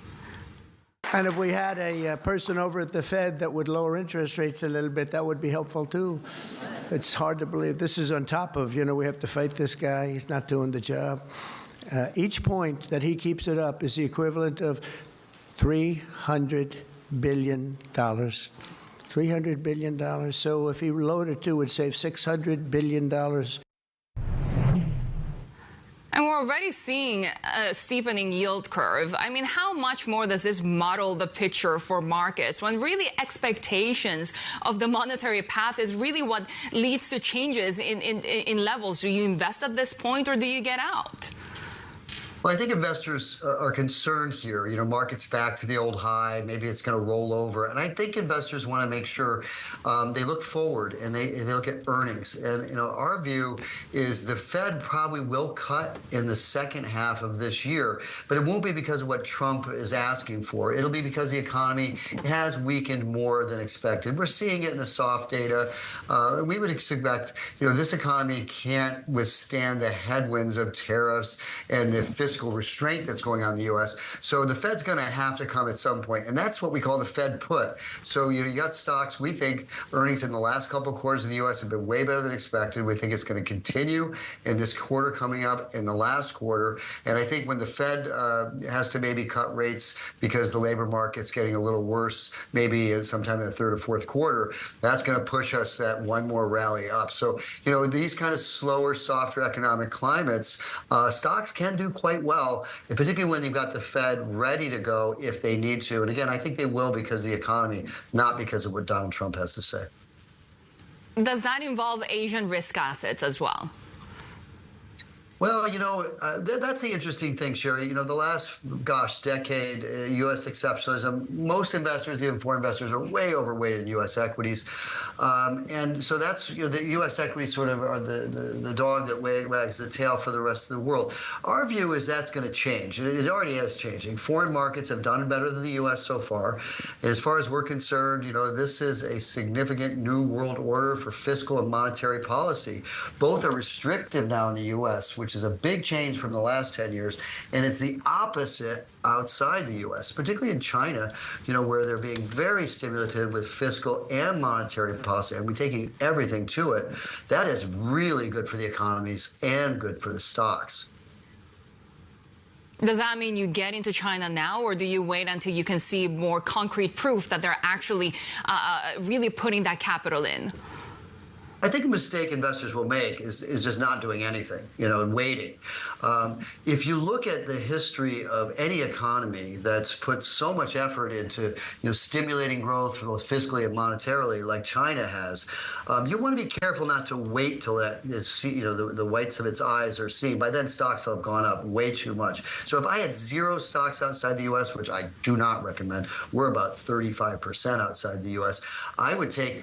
And if we had a person over at the Fed that would lower interest rates a little bit, that would be helpful too. It's hard to believe this is on top of, we have to fight this guy. He's not doing the job. Each point that he keeps it up is the equivalent of $300 billion. $300 billion. So if he lowered it to, it would save $600 billion. And we're already seeing a steepening yield curve. I mean, how much more does this muddle the picture for markets, when really expectations of the monetary path is really what leads to changes in levels? Do you invest at this point, or do you get out? Well, I think investors are concerned here. Markets back to the old high. Maybe it's going to roll over. And I think investors want to make sure they look forward and they look at earnings. And, our view is the Fed probably will cut in the second half of this year, but it won't be because of what Trump is asking for. It'll be because the economy has weakened more than expected. We're seeing it in the soft data. We would expect, this economy can't withstand the headwinds of tariffs and the fiscal restraint that's going on in the U.S. So the Fed's going to have to come at some point, and that's what we call the Fed put. So you got stocks. We think earnings in the last couple of quarters in the U.S. have been way better than expected. We think it's going to continue in this quarter coming up, in the last quarter. And I think when the Fed has to maybe cut rates because the labor market's getting a little worse, maybe sometime in the third or fourth quarter, that's going to push us that one more rally up. So, these kind of slower, softer economic climates, stocks can do quite well, and particularly when you've got the Fed ready to go if they need to. And again, I think they will because of the economy, not because of what Donald Trump has to say. Does that involve Asian risk assets as well? Well, that's the interesting thing, Shery. The last, decade, U.S. exceptionalism, most investors, even foreign investors, are way overweighted in U.S. equities. And so that's, the U.S. equities sort of are the dog that wags the tail for the rest of the world. Our view is that's going to change. It already is changing. Foreign markets have done better than the U.S. so far. And as far as we're concerned, this is a significant new world order for fiscal and monetary policy. Both are restrictive now in the U.S., which is a big change from the last 10 years. And it's the opposite outside the U.S., particularly in China, where they're being very stimulative with fiscal and monetary policy, and we're taking everything to it. That is really good for the economies and good for the stocks. Does that mean you get into China now, or do you wait until you can see more concrete proof that they're actually really putting that capital in? I think a mistake investors will make is just not doing anything, and waiting. If you look at the history of any economy that's put so much effort into, stimulating growth both fiscally and monetarily, like China has, you want to be careful not to wait till that is, the whites of its eyes are seen. By then, stocks will have gone up way too much. So if I had 0 stocks outside the U.S., which I do not recommend, we're about 35% outside the U.S. I would say,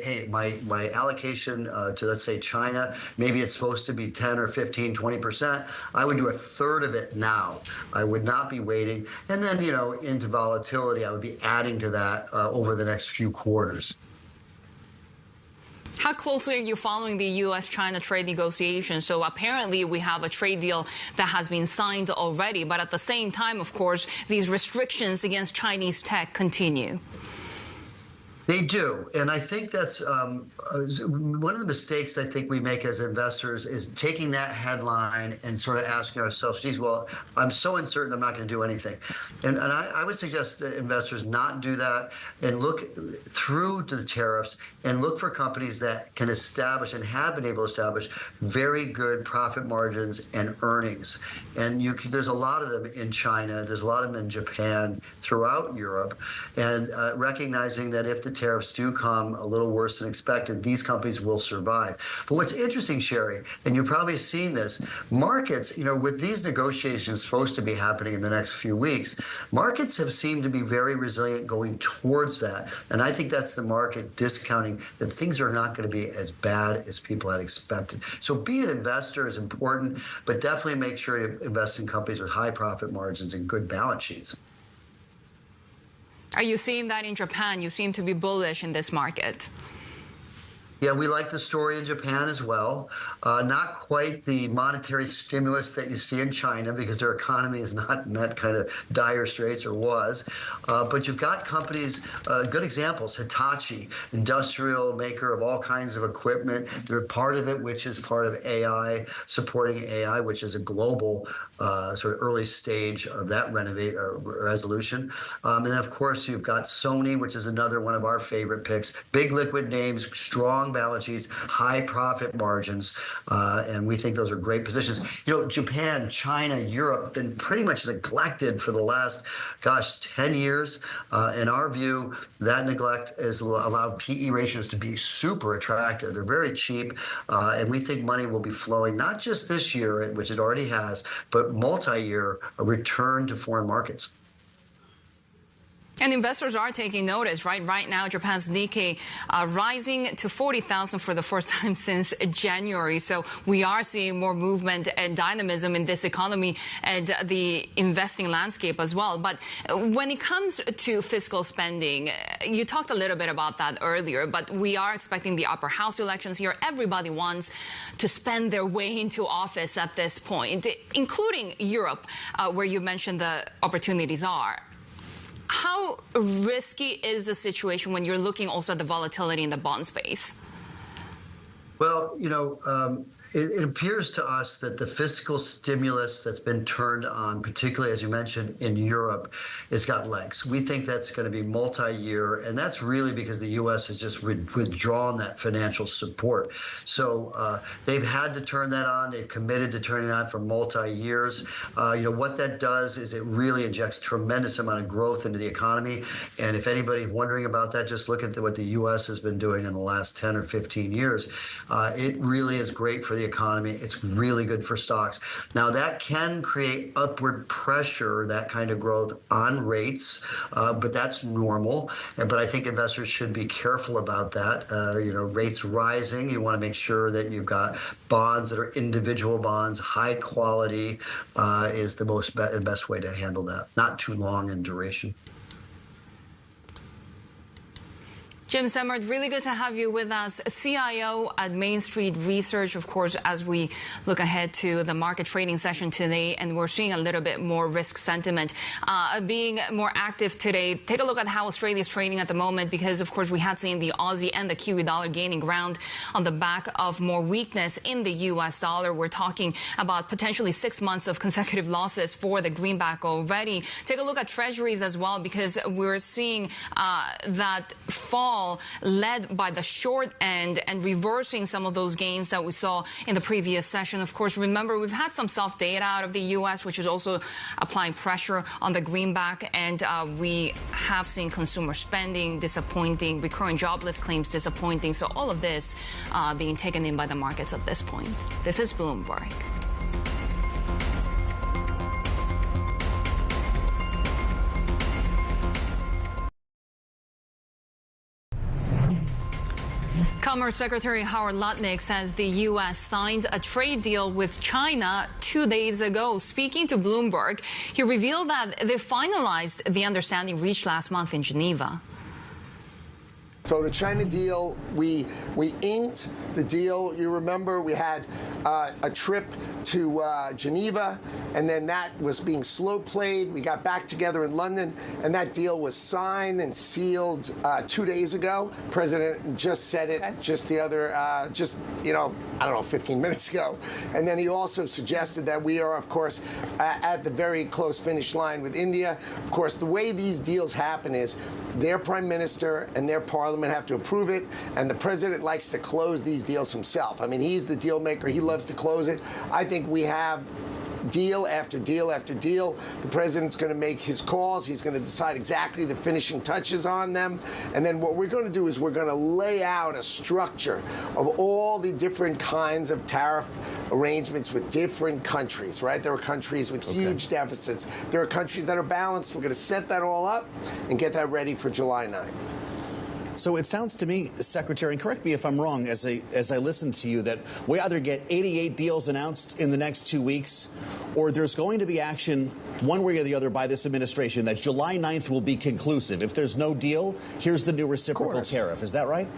hey, my allocation to, let's say, China, maybe it's supposed to be 10 or 15, 20%. I would do a third of it now. I would not be waiting. And then, into volatility, I would be adding to that over the next few quarters. How closely are you following the U.S.-China trade negotiations? So apparently we have a trade deal that has been signed already, but at the same time, of course, these restrictions against Chinese tech continue. They do. And I think that's one of the mistakes I think we make as investors is taking that headline and sort of asking ourselves, geez, well, I'm so uncertain I'm not going to do anything. And I would suggest that investors not do that and look through to the tariffs and look for companies that can establish and have been able to establish very good profit margins and earnings. And there's a lot of them in China. There's a lot of them in Japan, throughout Europe. And recognizing that if the tariffs do come a little worse than expected, these companies will survive. But what's interesting, Shery, and you've probably seen this, markets, with these negotiations supposed to be happening in the next few weeks, markets have seemed to be very resilient going towards that. And I think that's the market discounting that things are not going to be as bad as people had expected. So being an investor is important, but definitely make sure to invest in companies with high profit margins and good balance sheets. Are you seeing that in Japan? You seem to be bullish in this market. Yeah, we like the story in Japan as well. Not quite the monetary stimulus that you see in China because their economy is not in that kind of dire straits, or was. But you've got companies, good examples, Hitachi, industrial maker of all kinds of equipment. They're part of it, which is part of AI, supporting AI, which is a global sort of early stage of that resolution. And then, of course, you've got Sony, which is another one of our favorite picks. Big liquid names, strong balance sheets, high profit margins, and we think those are great positions. Japan, China, Europe, been pretty much neglected for the last, 10 years. In our view, that neglect has allowed PE ratios to be super attractive. They're very cheap, and we think money will be flowing, not just this year, which it already has, but multi-year, a return to foreign markets. And investors are taking notice, right? Right now, Japan's Nikkei rising to 40,000 for the first time since January. So we are seeing more movement and dynamism in this economy and the investing landscape as well. But when it comes to fiscal spending, you talked a little bit about that earlier, but we are expecting the upper house elections here. Everybody wants to spend their way into office at this point, including Europe, where you mentioned the opportunities are. How risky is the situation when you're looking also at the volatility in the bond space? Well, it appears to us that the fiscal stimulus that's been turned on, particularly, as you mentioned, in Europe, has got legs. We think that's going to be multi-year, and that's really because the U.S. has just withdrawn that financial support. So they've had to turn that on. They've committed to turning it on for multi-years. What that does is it really injects a tremendous amount of growth into the economy. And if anybody's wondering about that, just look at what the U.S. has been doing in the last 10 or 15 years. It really is great for the economy. It's really good for stocks. Now, that can create upward pressure, that kind of growth, on rates, but that's normal. But I think investors should be careful about that. Rates rising, you want to make sure that you've got bonds that are individual bonds, high quality is the best way to handle that. Not too long in duration. Jim Demmert, really good to have you with us, CIO at Main Street Research, of course, as we look ahead to the market trading session today, and we're seeing a little bit more risk sentiment being more active today. Take a look at how Australia is trading at the moment, because, of course, we had seen the Aussie and the Kiwi dollar gaining ground on the back of more weakness in the U.S. dollar. We're talking about potentially 6 months of consecutive losses for the greenback already. Take a look at treasuries as well, because we're seeing that fall overall led by the short end and reversing some of those gains that we saw in the previous session. Of course, remember, we've had some soft data out of the U.S., which is also applying pressure on the greenback, and we have seen consumer spending disappointing, recurring jobless claims disappointing. So all of this being taken in by the markets at this point. This is Bloomberg. Commerce Secretary Howard Lutnick says the U.S. signed a trade deal with China 2 days ago. Speaking to Bloomberg, he revealed that they finalized the understanding reached last month in Geneva. So the China deal, we inked the deal. You remember we had a trip to Geneva, and then that was being slow played. We got back together in London, and that deal was signed and sealed 2 days ago. President just said it just the other, I don't know, 15 minutes ago. And then he also suggested that we are, of course, at the very close finish line with India. Of course, the way these deals happen is their prime minister and their parliament have to approve it, and the president likes to close these deals himself. I mean, he's the deal maker. He loves to close it. I think we have deal after deal after deal. The president's going to make his calls. He's going to decide exactly the finishing touches on them. And then what we're going to do is we're going to lay out a structure of all the different kinds of tariff arrangements with different countries, right? There are countries with huge deficits. There are countries that are balanced. We're going to set that all up and get that ready for July 9th. So it sounds to me, Secretary, and correct me if I'm wrong, as I listen to you, that we either get 88 deals announced in the next 2 weeks, or there's going to be action one way or the other by this administration that July 9th will be conclusive. If there's no deal, here's the new reciprocal tariff. Is that right?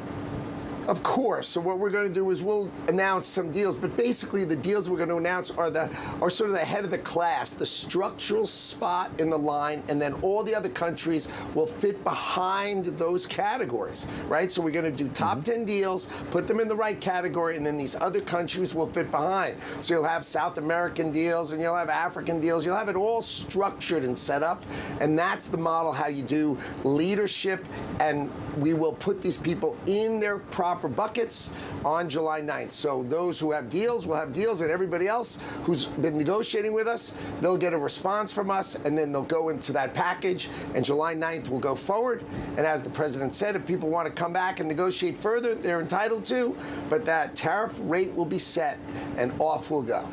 Of course. So what we're going to do is we'll announce some deals, but basically the deals we're going to announce are sort of the head of the class, the structural spot in the line, and then all the other countries will fit behind those categories, right? So we're going to do top 10 deals, put them in the right category, and then these other countries will fit behind. So you'll have South American deals and you'll have African deals. You'll have it all structured and set up, and that's the model how you do leadership, and we will put these people in their proper buckets on July 9th. So those who have deals will have deals, and everybody else who's been negotiating with us, they'll get a response from us, and then they'll go into that package, and July 9th will go forward. And as the president said, if people want to come back and negotiate further, they're entitled to, but that tariff rate will be set, and off we'll go.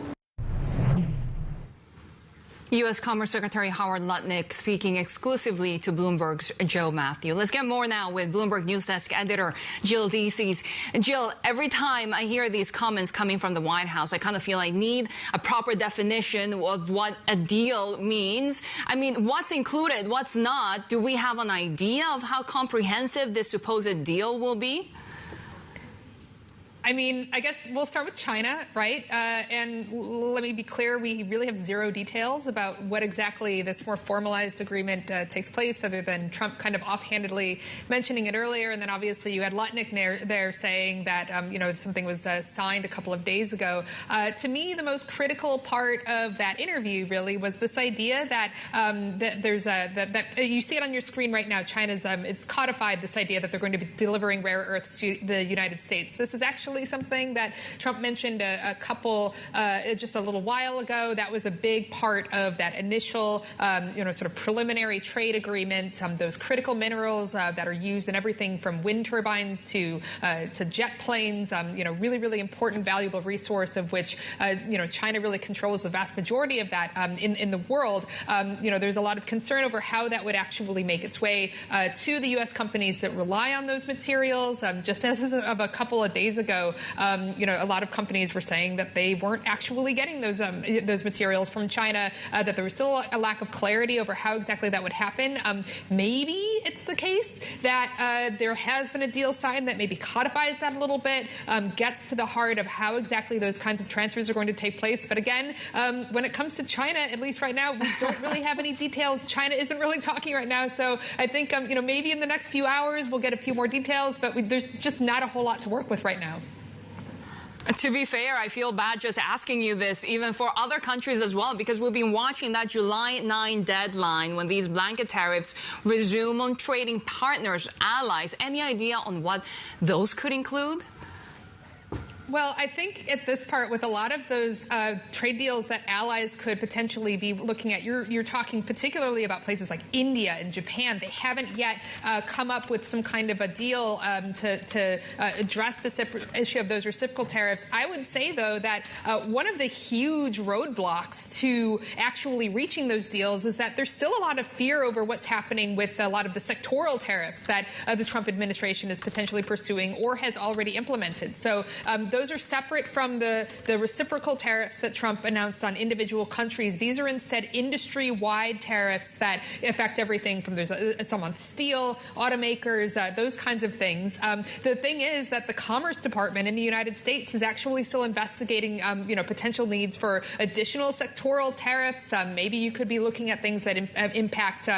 U.S. Commerce Secretary Howard Lutnick speaking exclusively to Bloomberg's Joe Matthew. Let's get more now with Bloomberg News Desk editor Jill Deasy's. Jill, every time I hear these comments coming from the White House, I kind of feel I need a proper definition of what a deal means. I mean, what's included, what's not? Do we have an idea of how comprehensive this supposed deal will be? I mean, I guess we'll start with China, right? And let me be clear, we really have zero details about what exactly this more formalized agreement takes place, other than Trump kind of offhandedly mentioning it earlier. And then obviously you had Lutnick there saying that, something was signed a couple of days ago. To me, the most critical part of that interview really was this idea that, that you see it on your screen right now. China's, it's codified this idea that they're going to be delivering rare earths to the United States. This is actually something that Trump mentioned just a little while ago. That was a big part of that initial, sort of preliminary trade agreement. Those critical minerals that are used in everything from wind turbines to jet planes. Really, really important, valuable resource of which China really controls the vast majority of that in the world. There's a lot of concern over how that would actually make its way to the U.S. companies that rely on those materials. Just as of a couple of days ago, a lot of companies were saying that they weren't actually getting those materials from China, that there was still a lack of clarity over how exactly that would happen. Maybe it's the case that there has been a deal signed that maybe codifies that a little bit, gets to the heart of how exactly those kinds of transfers are going to take place. But again, when it comes to China, at least right now, we don't really have any details. China isn't really talking right now. So I think, maybe in the next few hours, we'll get a few more details, but there's just not a whole lot to work with right now. To be fair, I feel bad just asking you this, even for other countries as well, because we've been watching that July 9 deadline when these blanket tariffs resume on trading partners, allies. Any idea on what those could include? Well, I think at this part, with a lot of those trade deals that allies could potentially be looking at, you're talking particularly about places like India and Japan. They haven't yet come up with some kind of a deal to address the issue of those reciprocal tariffs. I would say, though, that one of the huge roadblocks to actually reaching those deals is that there's still a lot of fear over what's happening with a lot of the sectoral tariffs that the Trump administration is potentially pursuing or has already implemented. So those are separate from the reciprocal tariffs that Trump announced on individual countries. These are instead industry-wide tariffs that affect everything from some on steel, automakers, those kinds of things. The thing is that the Commerce Department in the United States is actually still investigating, potential needs for additional sectoral tariffs. Maybe you could be looking at things that impact,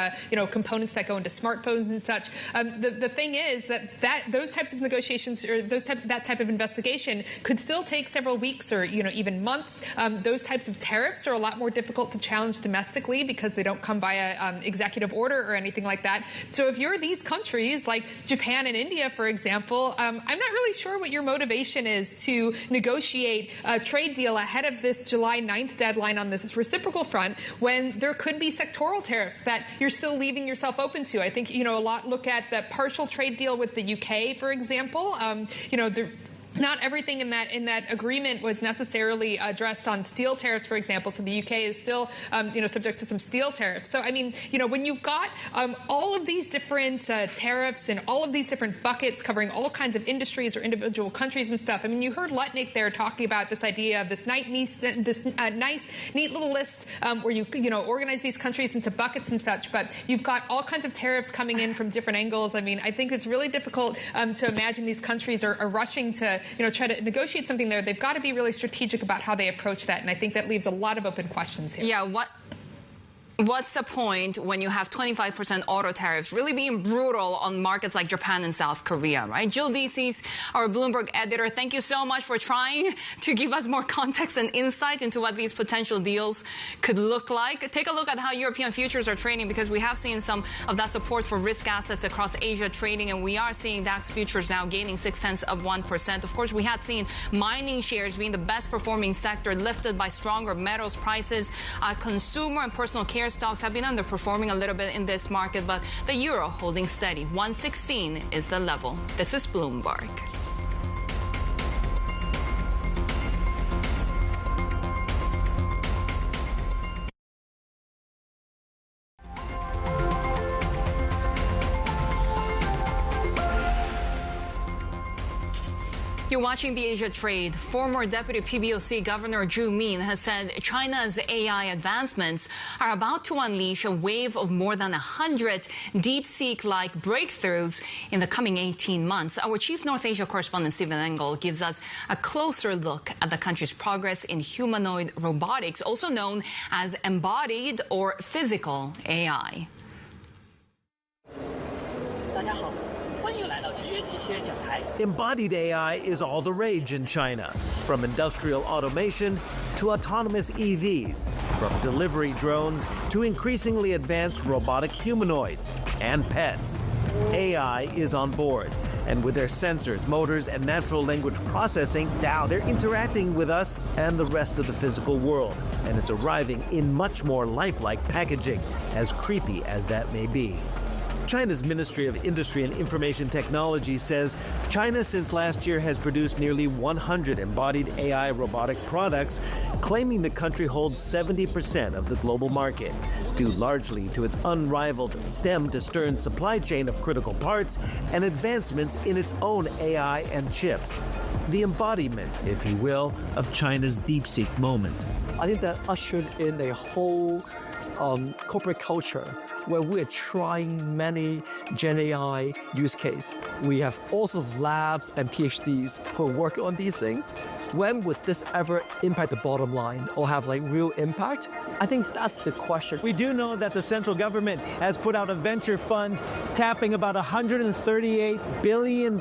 components that go into smartphones and such. The thing is that those types of negotiations or that type of investigation could still take several weeks or even months. Those types of tariffs are a lot more difficult to challenge domestically because they don't come via executive order or anything like that. So if you're these countries like Japan and India, for example, I'm not really sure what your motivation is to negotiate a trade deal ahead of this July 9th deadline on this reciprocal front when there could be sectoral tariffs that you're still leaving yourself open to. I think, a lot look at the partial trade deal with the UK, for example. Not everything in that agreement was necessarily addressed on steel tariffs, for example. So the UK is still, subject to some steel tariffs. So, when you've got all of these different tariffs and all of these different buckets covering all kinds of industries or individual countries and stuff. You heard Lutnick there talking about this idea of this nice, neat little list where you organize these countries into buckets and such. But you've got all kinds of tariffs coming in from different angles. I think it's really difficult to imagine these countries are rushing to try to negotiate something there. They've got to be really strategic about how they approach that, and I think that leaves a lot of open questions here. Yeah, what's the point when you have 25% auto tariffs really being brutal on markets like Japan and South Korea, right? Jill Deasy's our Bloomberg editor. Thank you so much for trying to give us more context and insight into what these potential deals could look like. Take a look at how European futures are trading, because we have seen some of that support for risk assets across Asia trading, and we are seeing DAX futures now gaining 0.6%. Of course, we had seen mining shares being the best performing sector, lifted by stronger metals prices. Consumer and personal care stocks have been underperforming a little bit in this market, but the euro holding steady. 116 is the level. This is Bloomberg. You're watching the Asia Trade. Former Deputy PBOC Governor Zhu Min has said China's AI advancements are about to unleash a wave of more than 100 DeepSeek-like breakthroughs in the coming 18 months. Our Chief North Asia correspondent Stephen Engel gives us a closer look at the country's progress in humanoid robotics, also known as embodied or physical AI. Embodied AI is all the rage in China, from industrial automation to autonomous EVs, from delivery drones to increasingly advanced robotic humanoids and pets. AI is on board, and with their sensors, motors, and natural language processing, they're interacting with us and the rest of the physical world, and it's arriving in much more lifelike packaging, as creepy as that may be. China's Ministry of Industry and Information Technology says China since last year has produced nearly 100 embodied AI robotic products, claiming the country holds 70% of the global market, due largely to its unrivaled stem-to-stern supply chain of critical parts and advancements in its own AI and chips. The embodiment, if you will, of China's DeepSeek moment. I think that ushered in a whole corporate culture where we're trying many Gen AI use cases. We have also labs and PhDs who work on these things. When would this ever impact the bottom line or have like real impact? I think that's the question. We do know that the central government has put out a venture fund tapping about $138 billion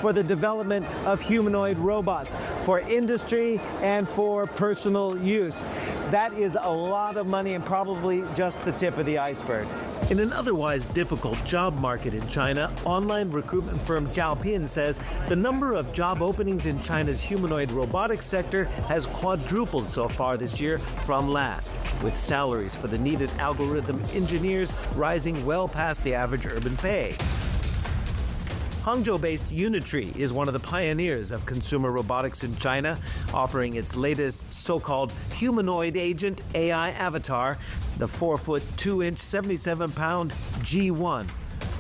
for the development of humanoid robots for industry and for personal use. That is a lot of money and probably just the tip of the iceberg. In an otherwise difficult job market in China, online recruitment firm Zhaopin says the number of job openings in China's humanoid robotics sector has quadrupled so far this year from last, with salaries for the needed algorithm engineers rising well past the average urban pay. Hangzhou-based Unitree is one of the pioneers of consumer robotics in China, offering its latest so-called humanoid agent AI avatar, the 4-foot, 2-inch, 77-pound G1,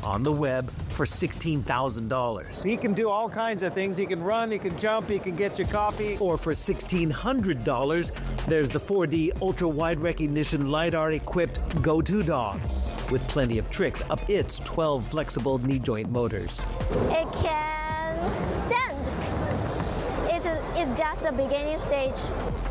on the web for $16,000. He can do all kinds of things. He can run, he can jump, he can get you coffee. Or for $1,600, there's the 4D ultra-wide recognition LiDAR-equipped Go-To dog, with plenty of tricks up its 12 flexible knee joint motors. It can stand. It's just the beginning stage.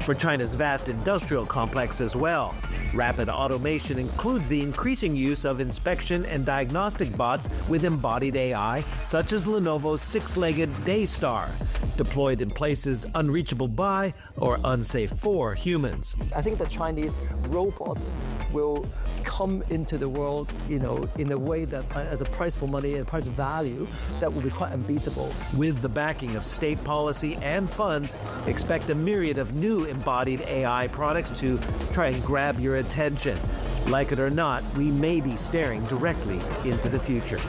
For China's vast industrial complex as well. Rapid automation includes the increasing use of inspection and diagnostic bots with embodied AI, such as Lenovo's 6-legged Daystar, deployed in places unreachable by or unsafe for humans. I think the Chinese robots will come into the world, in a way that, as a price for money and price of value, that will be quite unbeatable. With the backing of state policy and funds, expect a myriad of new embodied AI products to try and grab your attention. Like it or not, we may be staring directly into the future.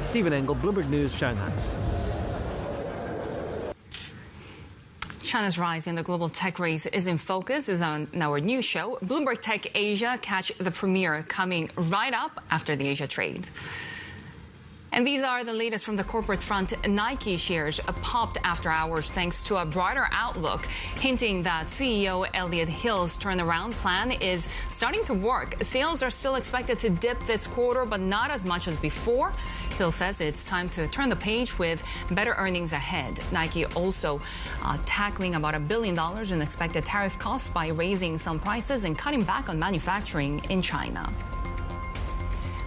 Stephen Engel, Bloomberg News, Shanghai. China's rise in the global tech race is in focus, is on our new show, Bloomberg Tech Asia. Catch the premiere coming right up after the Asia trade. And these are the latest from the corporate front. Nike shares popped after hours thanks to a brighter outlook, hinting that CEO Elliott Hill's turnaround plan is starting to work. Sales are still expected to dip this quarter, but not as much as before. Hill says it's time to turn the page with better earnings ahead. Nike also tackling about $1 billion in expected tariff costs by raising some prices and cutting back on manufacturing in China.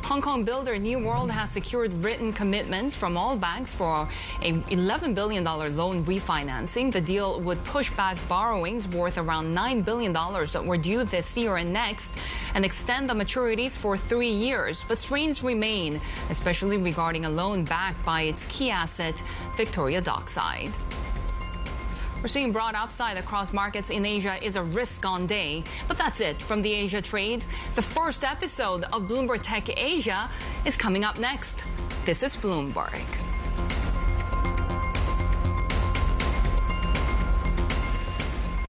Hong Kong builder New World has secured written commitments from all banks for a $11 billion loan refinancing. The deal would push back borrowings worth around $9 billion that were due this year and next and extend the maturities for 3 years. But strains remain, especially regarding a loan backed by its key asset, Victoria Dockside. We're seeing broad upside across markets in Asia is a risk-on day. But that's it from the Asia trade. The first episode of Bloomberg Tech Asia is coming up next. This is Bloomberg.